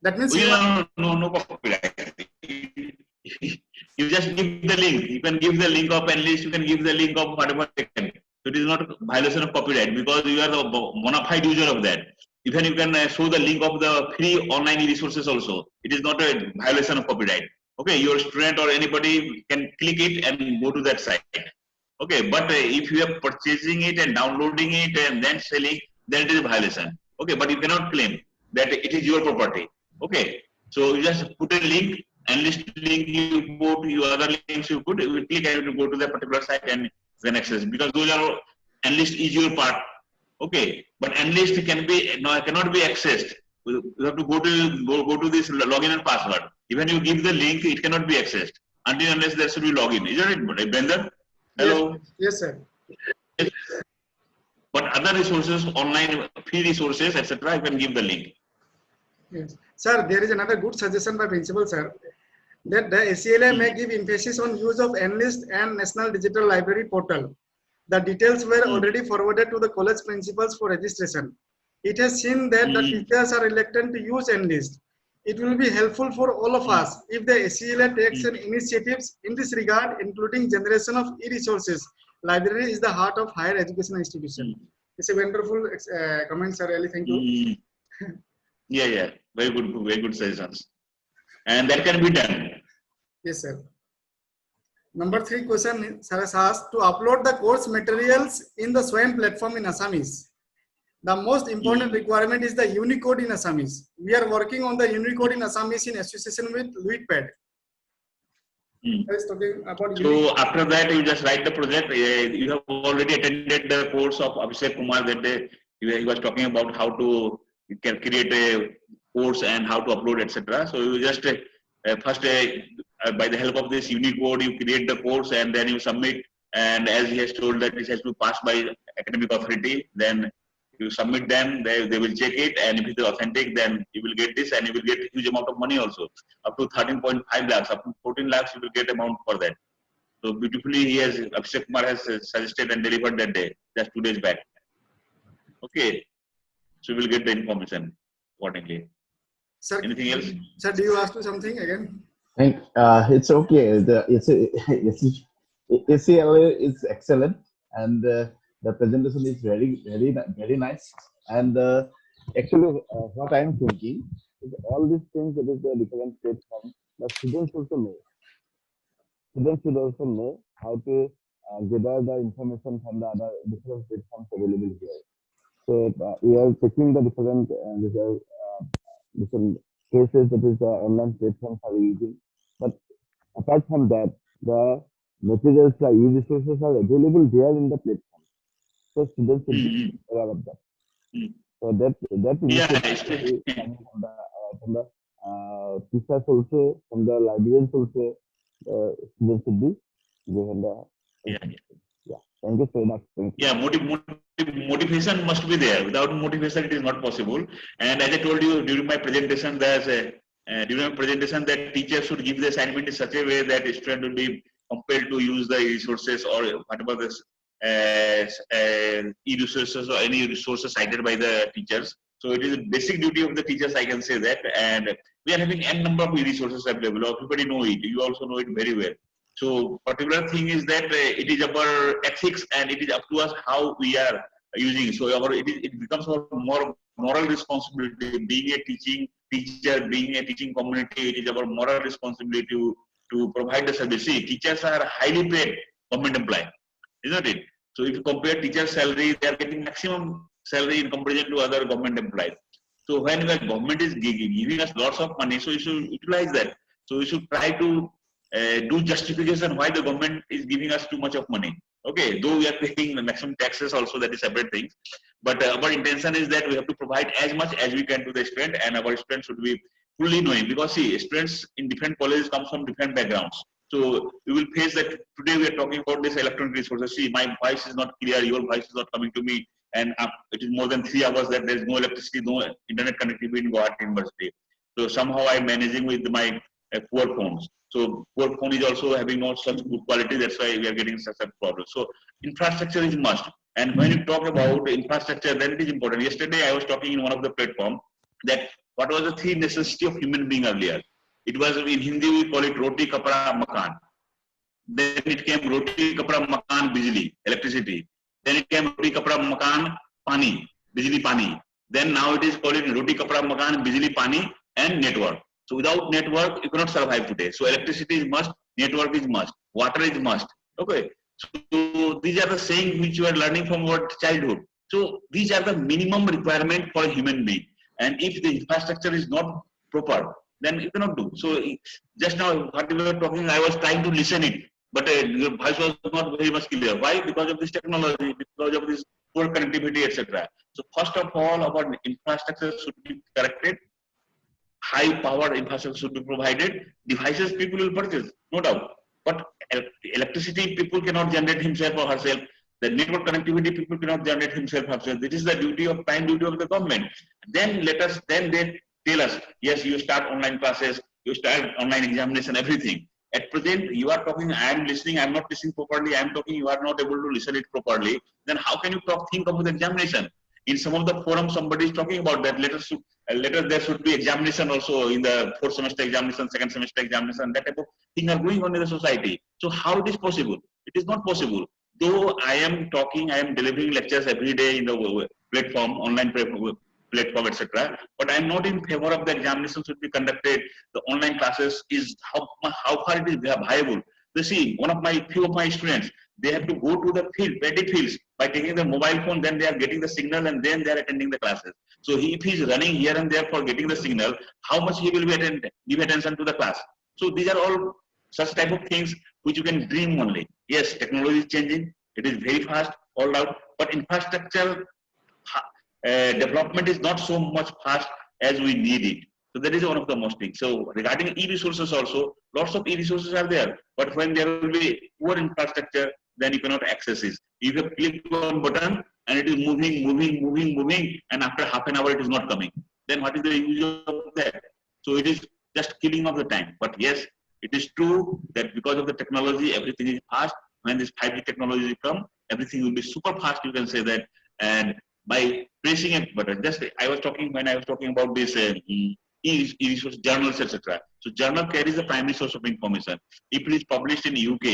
That means no copyright. You just give the link. You can give the link of enlist. You can give the link of whatever they can. So it is not a violation of copyright because you are the bona fide user of that. Even you can show the link of the free online resources also. It is not a violation of copyright. Okay, your student or anybody can click it and go to that site. Okay, but if you are purchasing it and downloading it and then selling, then it is a violation. Okay, but you cannot claim that it is your property. Okay, so you just put a link, enlist link, you go to your other links, you put, you click and you go to the particular site and then access, because those are, enlist is your part. Okay, but enlist cannot be accessed. You have to go to this login and password. Even you give the link, it cannot be accessed until unless there should be login. Isn't it, Bender? Hello. Yes, sir. Yes. But other resources, online free resources, etc., you can give the link. Yes, sir. There is another good suggestion by principal, sir, that the ACLA may give emphasis on use of Enlist and National Digital Library Portal. The details were already forwarded to the college principals for registration. It has seen that the teachers are reluctant to use Enlist. It will be helpful for all of us if the ACLA takes an initiatives in this regard, including generation of e-resources. Library is the heart of higher education institution. It's a wonderful comment, sir. Really, thank you. Yeah. Very good suggestions. And that can be done. Yes, sir. Number 3 question, sir, has asked to upload the course materials in the SWAYAM platform in Assamese. The most important requirement is the Unicode in Assamese. We are working on the Unicode in Assamese in association with LuitPad. So after that, you just write the project. You have already attended the course of Abhishek Kumar that day. He was talking about how to create a course and how to upload, etc. So you just first by the help of this Unicode, you create the course and then you submit. And as he has told that this has to pass by academic authority, then you submit them. They will check it, and if it is authentic, then you will get this, and you will get a huge amount of money also, up to 13.5 lakhs, up to 14 lakhs. You will get amount for that. So beautifully he has, Abhishek Kumar has suggested and delivered that day, just 2 days back. Okay, so we'll get the information accordingly. Sir, Anything else? sir, do you ask me something again? It's okay. ACLA is excellent, and the presentation is very nice. And actually, what I'm thinking is all these things that is the different platform. The students also know. Students should also know how to gather the information from the other different platforms available here. So we are checking the different cases that is the online platforms are using. But apart from that, the materials like e-resources are available there in the platform. So students should be aware of that. So that Yeah, initiative should be coming from the teachers also, from the librarians also. Students should be given the information. Yeah. Thank you so much. Thank you. yeah, motivation must be there. Without motivation, it is not possible. And as I told you during my presentation, that teachers should give the assignment in such a way that a student will be compelled to use the resources or whatever this e-resources or any resources cited by the teachers. So it is a basic duty of the teachers, I can say that. And we are having n number of e-resources available. Everybody know it. You also know it very well. So particular thing is that it is our ethics and it is up to us how we are using. So it becomes our more moral responsibility. Being a teaching teacher, being a teaching community, it is our moral responsibility to provide the service. See, teachers are highly paid government employee, isn't it? So if you compare teacher salary, they are getting maximum salary in comparison to other government employees. So when the government is giving us lots of money, so you should utilize that. So we should try to do justification why the government is giving us too much of money. Okay, though we are paying the maximum taxes also, that is separate things. But our intention is that we have to provide as much as we can to the student, and our students should be fully knowing, because see, students in different colleges come from different backgrounds. So we will face that. Today we are talking about this electronic resources. See, my voice is not clear, your voice is not coming to me, and it is more than 3 hours that there is no electricity, no internet connectivity in Gauhati University. So somehow I am managing with my poor phones. So poor phone is also having not such good quality. That's why we are getting such a problem. So infrastructure is must. And when you talk about infrastructure, then it is important. Yesterday I was talking in one of the platform that what was the three necessity of human being earlier. It was in Hindi we call it roti, kapra, makan. Then it came roti, kapra, makan, bijli, electricity. Then it came roti, kapra, makan, pani, bijli, pani. Then now it is called roti, kapra, makan, bijli, pani, and network. So without network, you cannot survive today. So electricity is must, network is must, water is must. Okay. So these are the saying which you are learning from our childhood. So these are the minimum requirement for a human being. And if the infrastructure is not proper, then you cannot do. So just now, what we were talking, I was trying to listen it, but your voice was not very much clear. Why? Because of this technology, because of this poor connectivity, etc. So first of all, our infrastructure should be corrected. High power infrastructure should be provided. Devices people will purchase, no doubt. But electricity people cannot generate himself or herself. The network connectivity people cannot generate himself or herself. This is the duty of prime duty of the government. Then they tell us, yes, you start online classes, you start online examination, everything. At present, you are talking, I am listening, I am not listening properly, I am talking, you are not able to listen it properly. Then how can you think about the examination? In some of the forums, somebody is talking about that. Later there should be examination also in the 4th semester examination, 2nd semester examination. That type of thing are going on in the society. So how it is possible? It is not possible. Though I am talking, I am delivering lectures every day in the platform, online platform, etc. But I am not in favor of the examination should be conducted. The online classes is how far it is viable. You see, few of my students, they have to go to the paddy fields by taking the mobile phone, then they are getting the signal and then they are attending the classes. So if he is running here and there for getting the signal, how much he will give attention to the class? So these are all such type of things which you can dream only. Yes, technology is changing, it is very fast, all out, but infrastructure development is not so much fast as we need it. So that is one of the most things. So regarding e-resources also, lots of e-resources are there, but when there will be poor infrastructure, then you cannot access it. If you click one button and it is moving, and after half an hour it is not coming, then what is the use of that? So it is just killing of the time. But yes, It is true that because of the technology, everything is fast. When this 5G technology will come, everything will be super fast, you can say that. And by pressing a button, just I was talking about this e-resource journals, etc. So journal carries the primary source of information. If it is published in UK,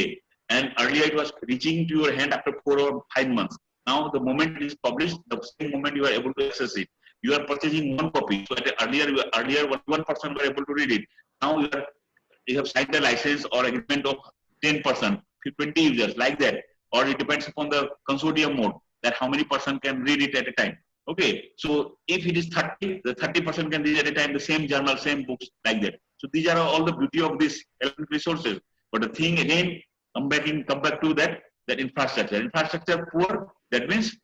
and earlier it was reaching to your hand after 4 or 5 months. Now the moment it is published, the same moment you are able to access it. You are purchasing one copy. So earlier one person were able to read it. Now you have signed a license or agreement of 10%, 20 users, like that. Or it depends upon the consortium mode, that how many person can read it at a time. Okay, so if it is 30, the 30% can read at a time the same journal, same books, like that. So these are all the beauty of these electronic resources. But the thing again, come back to that infrastructure. Infrastructure poor, that means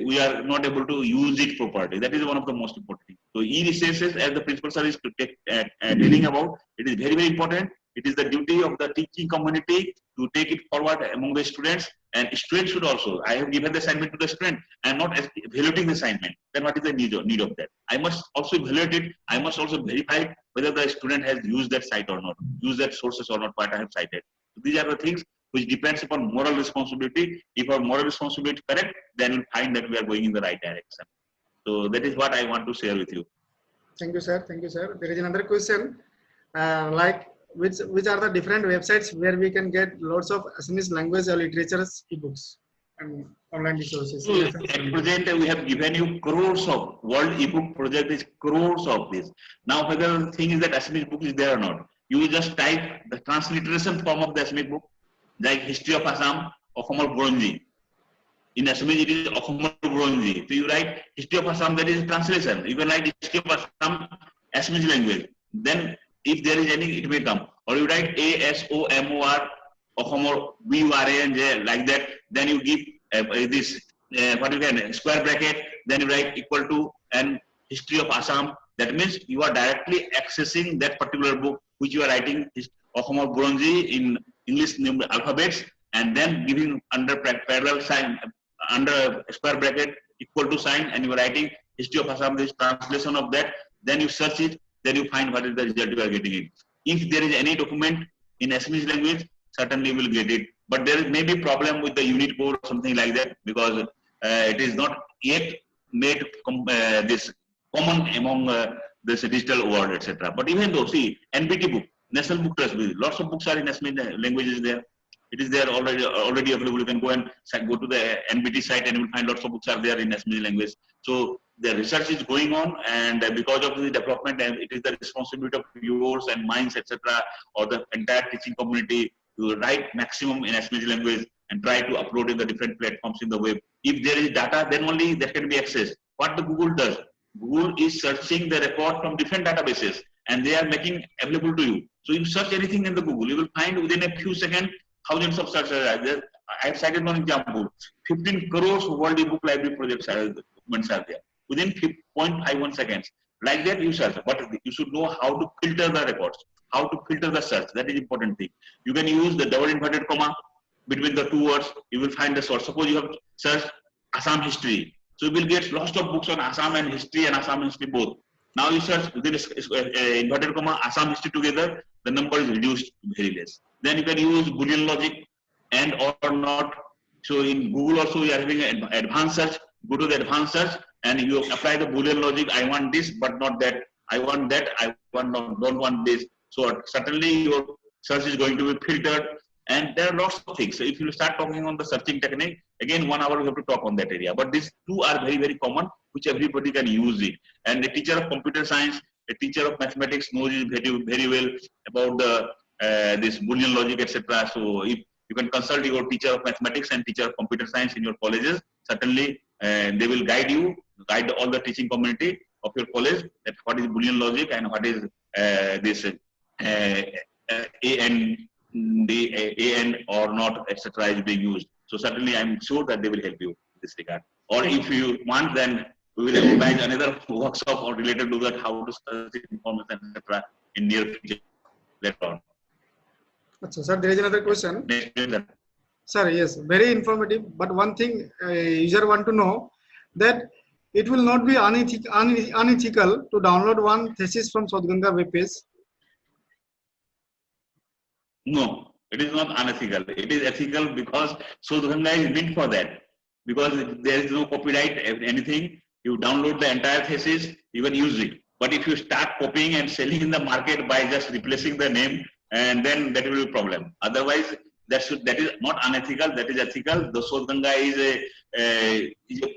we are not able to use it properly. That is one of the most important things. So e-resources, as the principal sir is telling about, it is very, very important. It is the duty of the teaching community to take it forward among the students, and students should also. I have given the assignment to the student. I am not evaluating the assignment. Then what is the need of that? I must also evaluate it. I must also verify whether the student has used that site or not, used that sources or not, what I have cited. So these are the things which depends upon moral responsibility. If our moral responsibility is correct, then we'll find that we are going in the right direction. So that is what I want to share with you. Thank you, sir. Thank you, sir. There is another question, like which are the different websites where we can get lots of Assamese language or literatures ebooks and online resources. So at present, we have given you crores of World ebook project is crores of this. Now, whether the thing is that Assamese book is there or not, you will just type the transliteration form of the Assamese book, like History of Assam, Okhomol Buronji. In Assamese, it is Okhomol Buronji. So you write History of Assam, that is translation. You can write History of Assam, Assamese language. Then, if there is any, it may come. Or you write ASOMOR, Okhomol BURANJ, like that. Then you give this, what you can, square bracket. Then you write equal to and History of Assam. That means you are directly accessing that particular book which you are writing, Okhomol Buronji, in English alphabets, and then giving under parallel sign, under square bracket, equal to sign, and you are writing History of Assam, this translation of that. Then you search it, then you find what is the result you are getting it. If there is any document in Assamese language, certainly you will get it. But there may be problem with the unit code or something like that, because it is not yet made this common among this digital world, etc. But even though, see, NBT book, National Book Trust, lots of books are in Assamese languages there. It is there already available. You can go and go to the NBT site and you will find lots of books are there in Assamese language. So the research is going on, and because of the development, and it is the responsibility of yours and mine, etc., or the entire teaching community to write maximum in Assamese language and try to upload in the different platforms in the web. If there is data, then only that can be accessed. What the Google does, Google is searching the record from different databases, and they are making available to you. So you search anything in the Google, you will find within a few seconds thousands of searches are there. I have cited one example. 15 crores World ebook library projects documents are there within 0.51 seconds. Like that, you search, but you should know how to filter the records, how to filter the search. That is important thing. You can use the double inverted comma between the two words. You will find the source. Suppose you have searched Assam history, so you will get lots of books on Assam and history and Assam history both. Now you search within inverted comma Assam history together, the number is reduced very less. Then you can use Boolean logic and or not. So in Google also you are having an advanced search. Go to the advanced search and you apply the Boolean logic. I want this, but not that. I want that. I want not, don't want this. So certainly your search is going to be filtered. And there are lots of things. So if you start talking on the searching technique, again 1 hour we have to talk on that area. But these two are very, very common, which everybody can use it. And a teacher of computer science, a teacher of mathematics knows it very, very well about the this Boolean logic, etc. So if you can consult your teacher of mathematics and teacher of computer science in your colleges, certainly they will guide you, guide all the teaching community of your college that what is Boolean logic and what is this AND or not, etc. is being used. So certainly I'm sure that they will help you in this regard. Or if you want, then we will organize another workshop or related to that, how to search information, etc. in near future later on. Sir, there is another question. Sir, yes, very informative. But one thing user want to know, that it will not be unethical to download one thesis from South Ganga web page. No, it is not unethical. It is ethical because Sodhganga is meant for that. Because there is no copyright, anything. You download the entire thesis, you can use it. But if you start copying and selling in the market by just replacing the name, and then that will be a problem. Otherwise, that is not unethical. That is ethical. The Sodhganga is a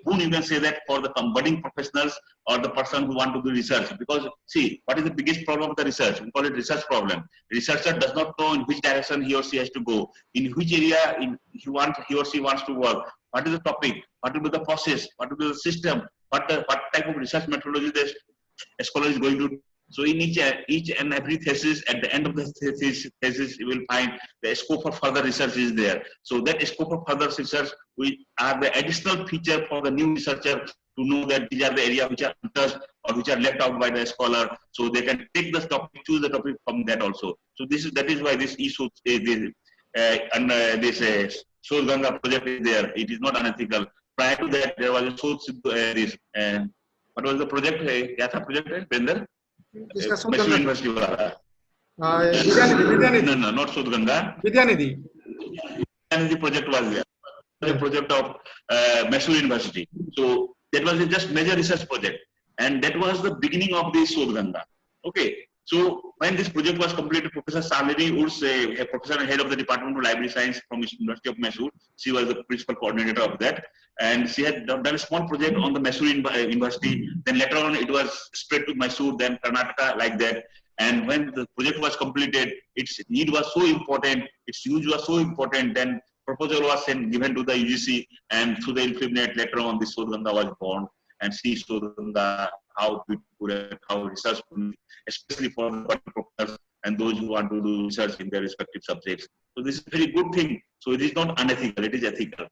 boon, you can say that, for the budding professionals or the person who want to do research. Because see, what is the biggest problem of the research? We call it research problem. Researcher does not know in which direction he or she has to go, in which area he or she wants to work. What is the topic? What will be the process? What will be the system? What type of research methodology the scholar is going to do? So in each and every thesis, at the end of the thesis, you will find the scope of further research is there. So that scope of further research, we are the additional feature for the new researcher to know that these are the areas which are untouched or which are left out by the scholar. So they can take the topic, choose the topic from that also. So that is why this Sodhganga project is there. It is not unethical. Prior to that, there was a what was the project? Kya tha project, Bender? Mysore University. No, not Sodhganga. Vidyanidhi. Vidyanidhi project was there. The project of Mysore University. So that was just major research project, and that was the beginning of the Sodhganga. Okay. So when this project was completed, Professor Salini Urs, a professor and head of the Department of Library Science from the University of Mysore, she was the principal coordinator of that, and she had done a small project on the Mysore University. Then later on, it was spread to Mysore, then Karnataka, like that. And when the project was completed, its need was so important, its use was so important. Then proposal was given to the UGC, and through the InfluNet, later on, this Sodhganga was born. And see Sodhganga, how research, especially for the professors and those who want to do research in their respective subjects. So this is a very good thing. So it is not unethical, it is ethical.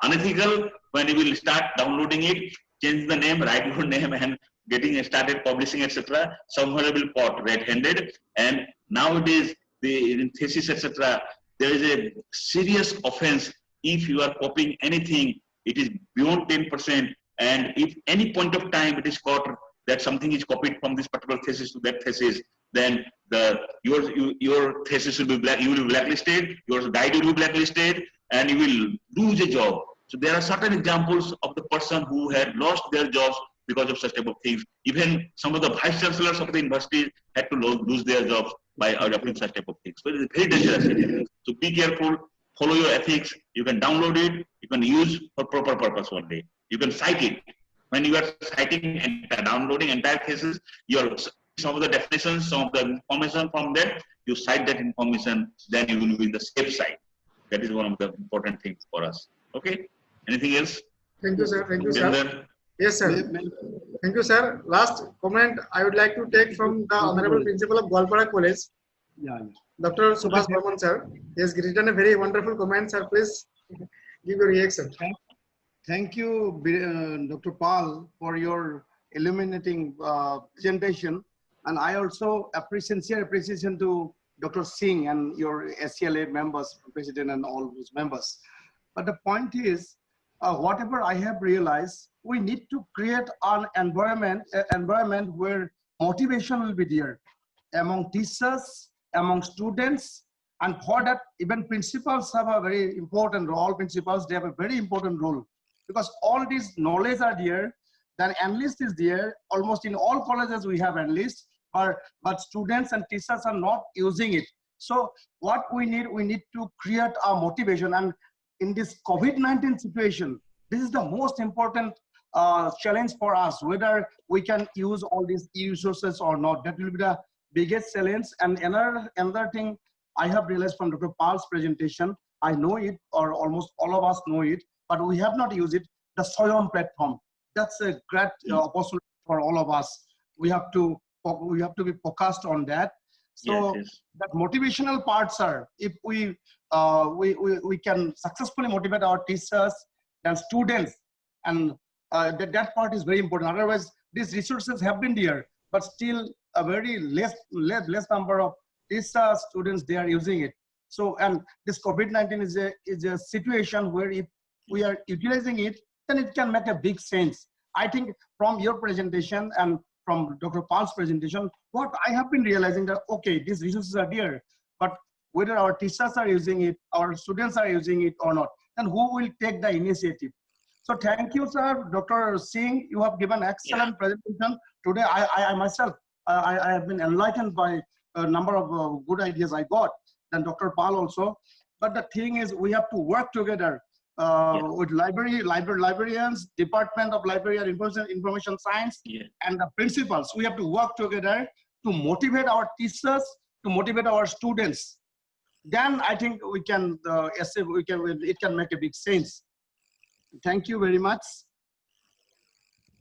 Unethical when you will start downloading it, change the name, write your name, and getting started publishing, etc. Somewhere will caught red-handed. And nowadays, in thesis, etc., there is a serious offense if you are copying anything. It is beyond 10%. And if any point of time it is caught that something is copied from this particular thesis to that thesis, then your thesis will be you will be blacklisted, your guide will be blacklisted, and you will lose a job. So there are certain examples of the person who had lost their jobs because of such type of things. Even some of the vice chancellors of the university had to lose their jobs by adopting such type of things. So it is very dangerous. So be careful, follow your ethics. You can download it, you can use for proper purpose only. You can cite it. When you are citing and downloading entire cases, some of the definitions, some of the information from that, you cite that information, then you will be in the safe side. That is one of the important things for us. Okay? Anything else? Thank you, sir. Thank you, sir. Yes, sir. Thank you, sir. Last comment I would like to take from the Honorable Principal of Goalpara College, Dr. Subhash Barman, sir. He has written a very wonderful comment, sir. Please give your reaction. Thank you, Dr. Pal, for your illuminating presentation. And I also sincere appreciation to Dr. Singh and your ACLA members, President and all those members. But the point is, whatever I have realized, we need to create an environment where motivation will be there among teachers, among students, and for that, even principals have a very important role. Principals, they have a very important role, because all these knowledge are there, then analyst is there. Almost in all colleges we have analysts, but students and teachers are not using it. So what we need to create a motivation. And in this COVID-19 situation, this is the most important challenge for us, whether we can use all these resources or not. That will be the biggest challenge. And another thing I have realized from Dr. Pal's presentation, I know it, or almost all of us know it, but we have not used it, the Soyom platform. That's a great opportunity for all of us. We have to be focused on that. So yes. That motivational parts are, if we can successfully motivate our teachers and students, and that part is very important. Otherwise, these resources have been there, but still a very less number of teachers, students, they are using it. So, and this COVID-19 is a situation where if we are utilizing it, then it can make a big sense. I think from your presentation and from Dr. Pal's presentation, what I have been realizing that, okay, these resources are there, but whether our teachers are using it, our students are using it or not, then who will take the initiative? So thank you, sir. Dr. Singh, you have given excellent presentation. Today, I myself, I have been enlightened by a number of good ideas I got, and Dr. Pal also. But the thing is, we have to work together with librarians, Department of Library and Information Science, and the principals. We have to work together to motivate our teachers, to motivate our students. Then I think we can, it can make a big sense. Thank you very much.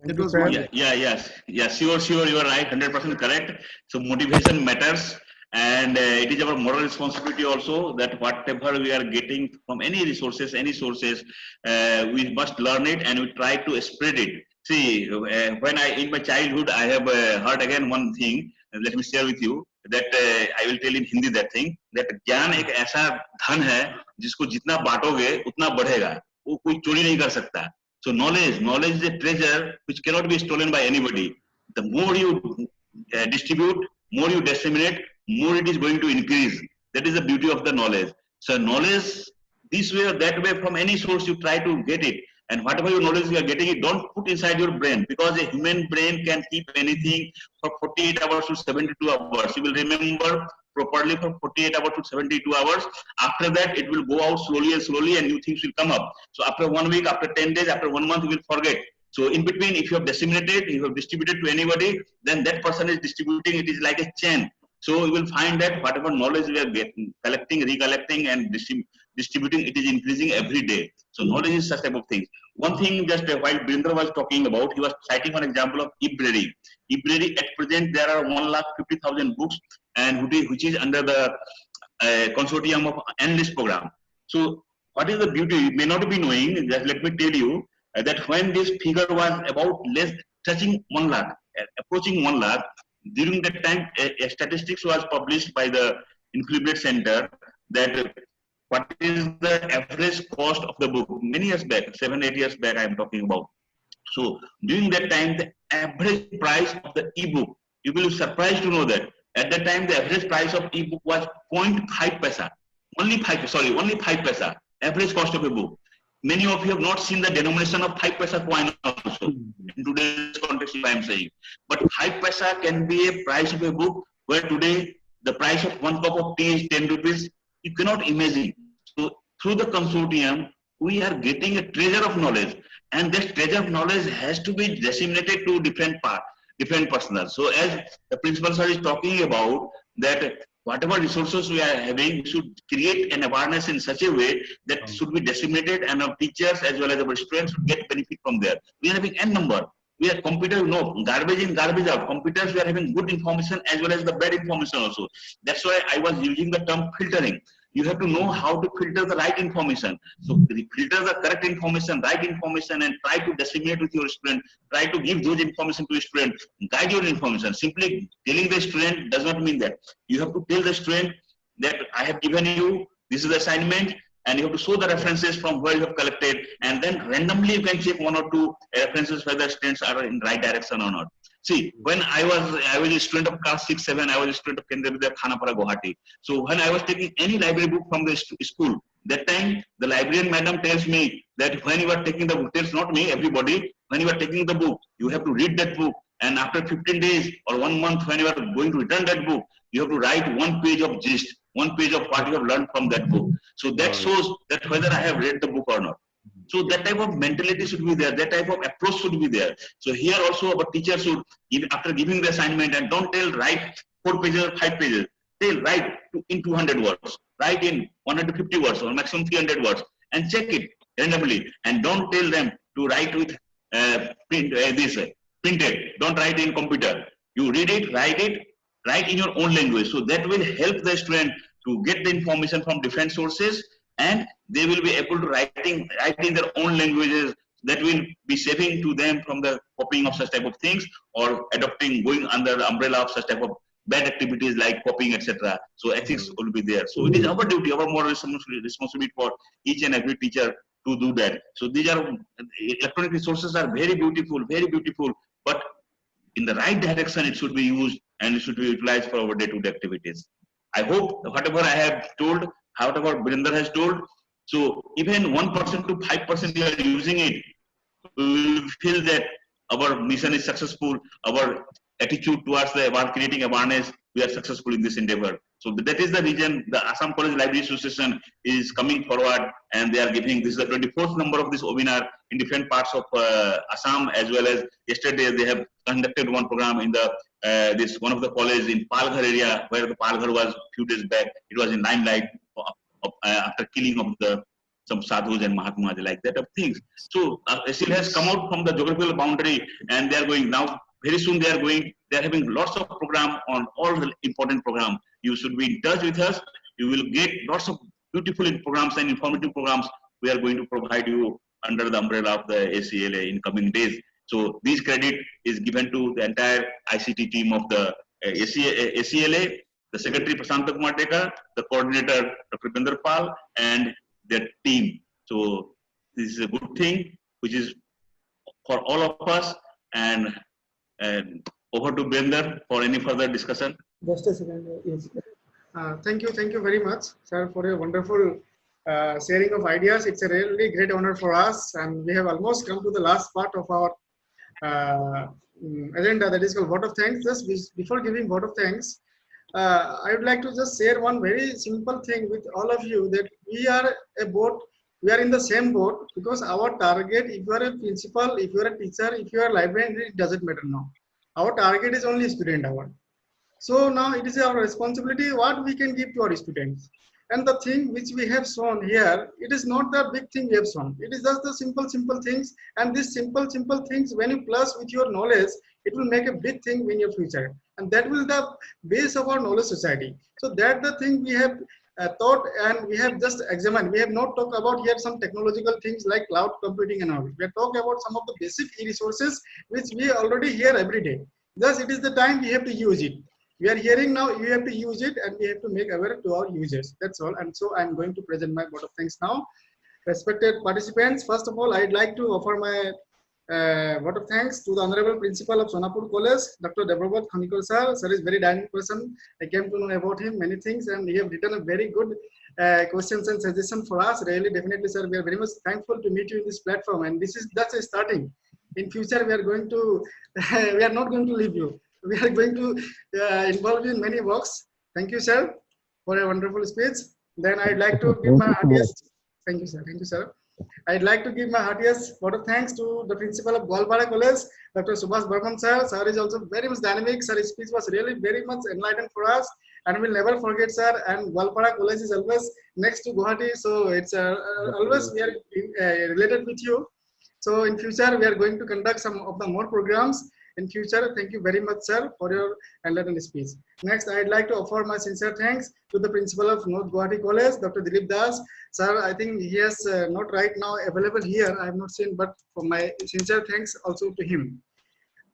It was wonderful. Yes, sure, you are right, 100% correct. So motivation matters, and it is our moral responsibility also that whatever we are getting from any resources, any sources, we must learn it and we try to spread it. See, when in my childhood, I have heard again one thing. Let me share with you that I will tell in Hindi that thing, that ज्ञान एक ऐसा धन है जिसको जितना बांटोगे उतना बढ़ेगा, वो कोई चोरी नहीं कर सकता. So knowledge is a treasure which cannot be stolen by anybody. The more you distribute, more you disseminate, more it is going to increase. That is the beauty of the knowledge. So knowledge, this way or that way, from any source you try to get it. And whatever your knowledge you are getting it, don't put inside your brain, because a human brain can keep anything for 48 hours to 72 hours. You will remember properly for 48 hours to 72 hours. After that, it will go out slowly and new things will come up. So after 1 week, after 10 days, after 1 month, you will forget. So in between, if you have disseminated, if you have distributed to anybody, then that person is distributing. It is like a chain. So you will find that whatever knowledge we are getting, collecting, recollecting, and distributing, it is increasing every day. So knowledge is such type of thing. One thing, just while Birendra was talking about, he was citing one example of e-library. E-library at present there are 150,000 books, and which is under the consortium of endless program. So what is the beauty? You may not be knowing. Just let me tell you that when this figure was about touching 1 lakh, approaching 1 lakh. During that time, a statistics was published by the Influence Center that what is the average cost of the book. Many years back, 7-8 years back, I am talking about. So during that time, the average price of the e-book, you will be surprised to know that at that time the average price of e-book was 0.5 paisa. Only 5 paisa. Average cost of a book. Many of you have not seen the denomination of 5 paisa coin also in today's context, I am saying. But 5 paisa can be a price of a book, where today the price of 1 cup of tea is 10 rupees. You cannot imagine. So through the consortium, we are getting a treasure of knowledge, and this treasure of knowledge has to be disseminated to different personnel. So as the principal sir is talking about that, whatever resources we are having, we should create an awareness in such a way that should be disseminated, and our teachers as well as our students should get benefit from there. We are having n number. We are computer, garbage in, garbage out. Computers, we are having good information as well as the bad information also. That's why I was using the term filtering. You have to know how to filter the right information. So filter the correct information, right information, and try to disseminate with your student. Try to give those information to your student. Guide your information. Simply telling the student does not mean that. You have to tell the student that I have given you, this is the assignment, and you have to show the references from where you have collected, and then randomly you can check 1 or 2 references whether students are in right direction or not. See, when I was a student of class 6-7, I was a student of Kendra Vidya Khanapara, Gauhati. So when I was taking any library book from the school, that time the librarian madam tells me that when you are taking the book, tells not me, everybody, when you are taking the book, you have to read that book, and after 15 days or 1 month, when you are going to return that book, you have to write 1 page of gist, 1 page of what you have learned from that book. So that shows that whether I have read the book or not. So that type of mentality should be there, that type of approach should be there. So here also our teacher should, after giving the assignment, and don't tell write 4 pages or 5 pages, tell write in 200 words, write in 150 words or maximum 300 words, and check it randomly. And don't tell them to write with printed, don't write in computer. You read it, write in your own language. So that will help the student to get the information from different sources, and they will be able to write in their own languages. That will be saving to them from the copying of such type of things, or going under the umbrella of such type of bad activities like copying, etc. So ethics will be there. So it is our duty, our moral responsibility for each and every teacher to do that. So these are electronic resources are very beautiful, but in the right direction it should be used, and it should be utilized for our day-to-day activities. I hope whatever I have told, whatever Brinder has told, so even 1% to 5% you are using it, we will feel that our mission is successful, our attitude towards about creating awareness, we are successful in this endeavor. So that is the reason the Assam College Library Association is coming forward, and they are giving, this is the 24th number of this webinar in different parts of Assam, as well as yesterday they have conducted one program in the this one of the college in Palghar area, where the Palghar was few days back. It was in limelight after killing of the some sadhus and mahatmas, like that of things. So ACLA has come out from the geographical boundary, and they are going now. Very soon they are having lots of program on all the important program. You should be in touch with us. You will get lots of beautiful programs and informative programs we are going to provide you under the umbrella of the ACLA in coming days. So this credit is given to the entire ICT team of the ACLA, the Secretary Prasanta Kumar Deka, the Coordinator Dr. Binder Pal, and their team. So this is a good thing, which is for all of us. And over to Binder for any further discussion. Just a second. Yes. Thank you very much, sir, for your wonderful sharing of ideas. It's a really great honor for us, and we have almost come to the last part of our agenda, that is called vote of thanks. Just before giving vote of thanks, I would like to just share one very simple thing with all of you, that we are in the same boat, because our target, if you are a principal, if you are a teacher, if you are a librarian, it doesn't matter now. Our target is only student hour. So now it is our responsibility what we can give to our students. And the thing which we have shown here, it is not the big thing we have shown. It is just the simple things. And these simple things, when you plus with your knowledge, it will make a big thing in your future. And that will be the base of our knowledge society. So that's the thing we have thought, and we have just examined. We have not talked about here some technological things like cloud computing and all. We have talked about some of the basic e-resources which we already hear every day. Thus, it is the time we have to use it. We are hearing now, we have to use it, and we have to make aware to our users. That's all. And so I'm going to present my vote of thanks now. Respected participants, first of all, I'd like to offer my vote of thanks to the Honorable Principal of Sonapur College, Dr. Debabrata Khanikar sir. Sir is a very dynamic person. I came to know about him many things, and he have written a very good questions and suggestions for us. Really, definitely, sir, we are very much thankful to meet you in this platform. And that's a starting. In future, we are going to, we are not going to leave you. We are going to involve you in many works. Thank you, sir, for a wonderful speech. Then I'd like to give my heartiest, thank you, sir. Thank you, sir. I'd like to give my heartiest vote of thanks to the principal of Goalpara College, Dr. Subhash Barman, sir. Sir is also very much dynamic. Sir, his speech was really very much enlightened for us, and we'll never forget, sir. And Goalpara College is always next to Gauhati, so it's always we are related with you. So in future, we are going to conduct some of the more programs. In future, thank you very much, sir, for your enlightened speech. Next, I'd like to offer my sincere thanks to the principal of North Gauhati College, Dr. Dilip Das. Sir, I think he is not right now available here. I have not seen, but for my sincere thanks also to him.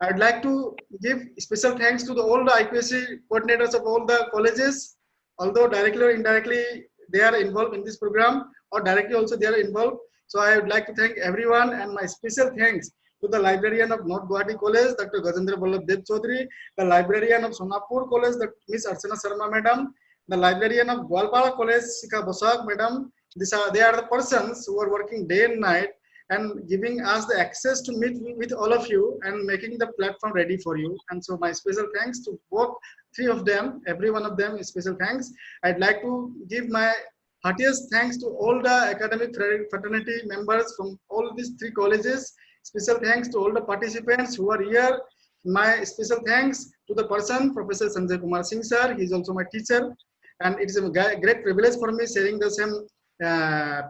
I'd like to give special thanks to all the IPSC coordinators of all the colleges, although directly or indirectly they are involved in this program, or directly also they are involved. So I would like to thank everyone, and my special thanks to the librarian of North Gauhati College, Dr. Gajendra Vallabh Dev Chaudhary, the librarian of Sonapur College, Ms. Archana Sharma Madam, the librarian of Goalpara College, Shikha Bosak Madam. They are the persons who are working day and night and giving us the access to meet with all of you and making the platform ready for you. And so my special thanks to both three of them, every one of them is special thanks. I'd like to give my heartiest thanks to all the academic fraternity members from all these three colleges. Special thanks to all the participants who are here. My special thanks to the person, Professor Sanjay Kumar Singh sir. He is also my teacher, and it is a great privilege for me sharing the same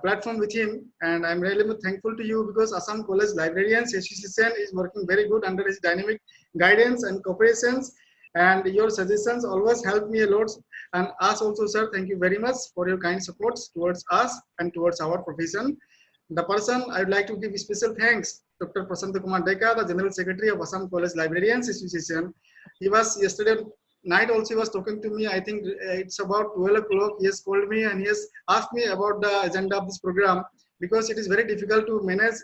platform with him. And I'm really thankful to you, because Assam College Librarians Association is working very good under his dynamic guidance and cooperations. And your suggestions always help me a lot. And us also, sir, thank you very much for your kind support towards us and towards our profession. The person I would like to give special thanks, Dr. Prasanta Kumar Deka, the General Secretary of Assam College Librarians Association. He was yesterday night also, he was talking to me. I think it's about 12 o'clock. He has called me and he has asked me about the agenda of this program, because it is very difficult to manage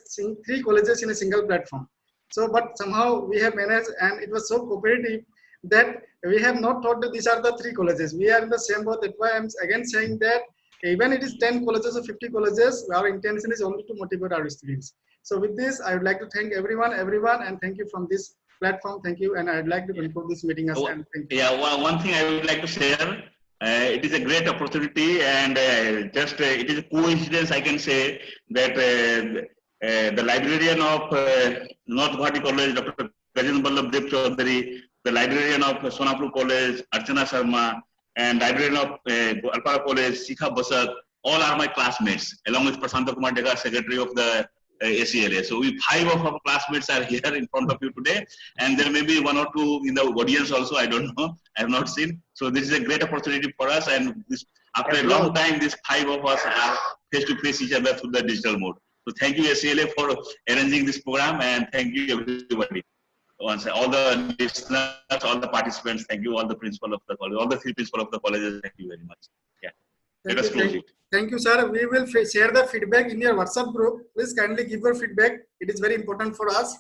three colleges in a single platform. So, but somehow we have managed, and it was so cooperative. that we have not thought that these are the 3 colleges. We are in the same boat. That's why I'm again saying that even it is 10 colleges or 50 colleges, our intention is only to motivate our students. So with this, I would like to thank everyone, and thank you from this platform. Thank you, and I'd like to conclude this meeting as well. Thank you. Yeah, one thing I would like to share. It is a great opportunity, and it is a coincidence, I can say, that the librarian of North Gauhati College, Dr. Gajan Ballabh Dev Chaudhary, the librarian of Sonapur College, Archana Sharma, and librarian of Goalpara College, Sikha Basak, all are my classmates, along with Prashanta Kumar Dega, secretary of the ACLA. So we 5 of our classmates are here in front of you today, and there may be 1 or 2 in the audience also. I don't know. I have not seen. So this is a great opportunity for us, and this, after a long time, these 5 of us are face to face each other through the digital mode. So thank you ACLA for arranging this program, and thank you everybody. Once all the listeners, all the participants, thank you, all the principal of the college, all the 3 principal of the colleges. Thank you very much. Yeah. Let us close it. Thank you, sir. We will share the feedback in your WhatsApp group. Please kindly give your feedback. It is very important for us,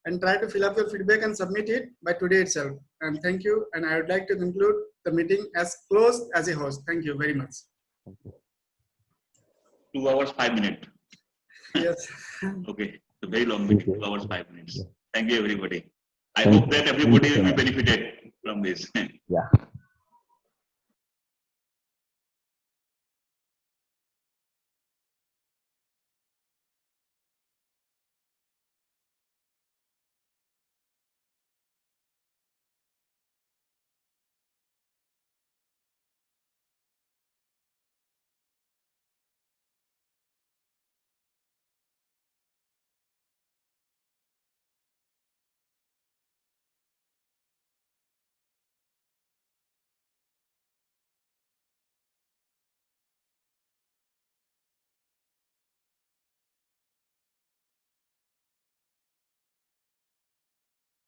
and try to fill up your feedback and submit it by today itself. And thank you. And I would like to conclude the meeting as closed as a host. Thank you very much. 2 hours 5 minutes. Yes. Okay. It's a very long meeting. 2 hours 5 minutes. Thank you, everybody. I hope that everybody will be benefited from this. Yeah.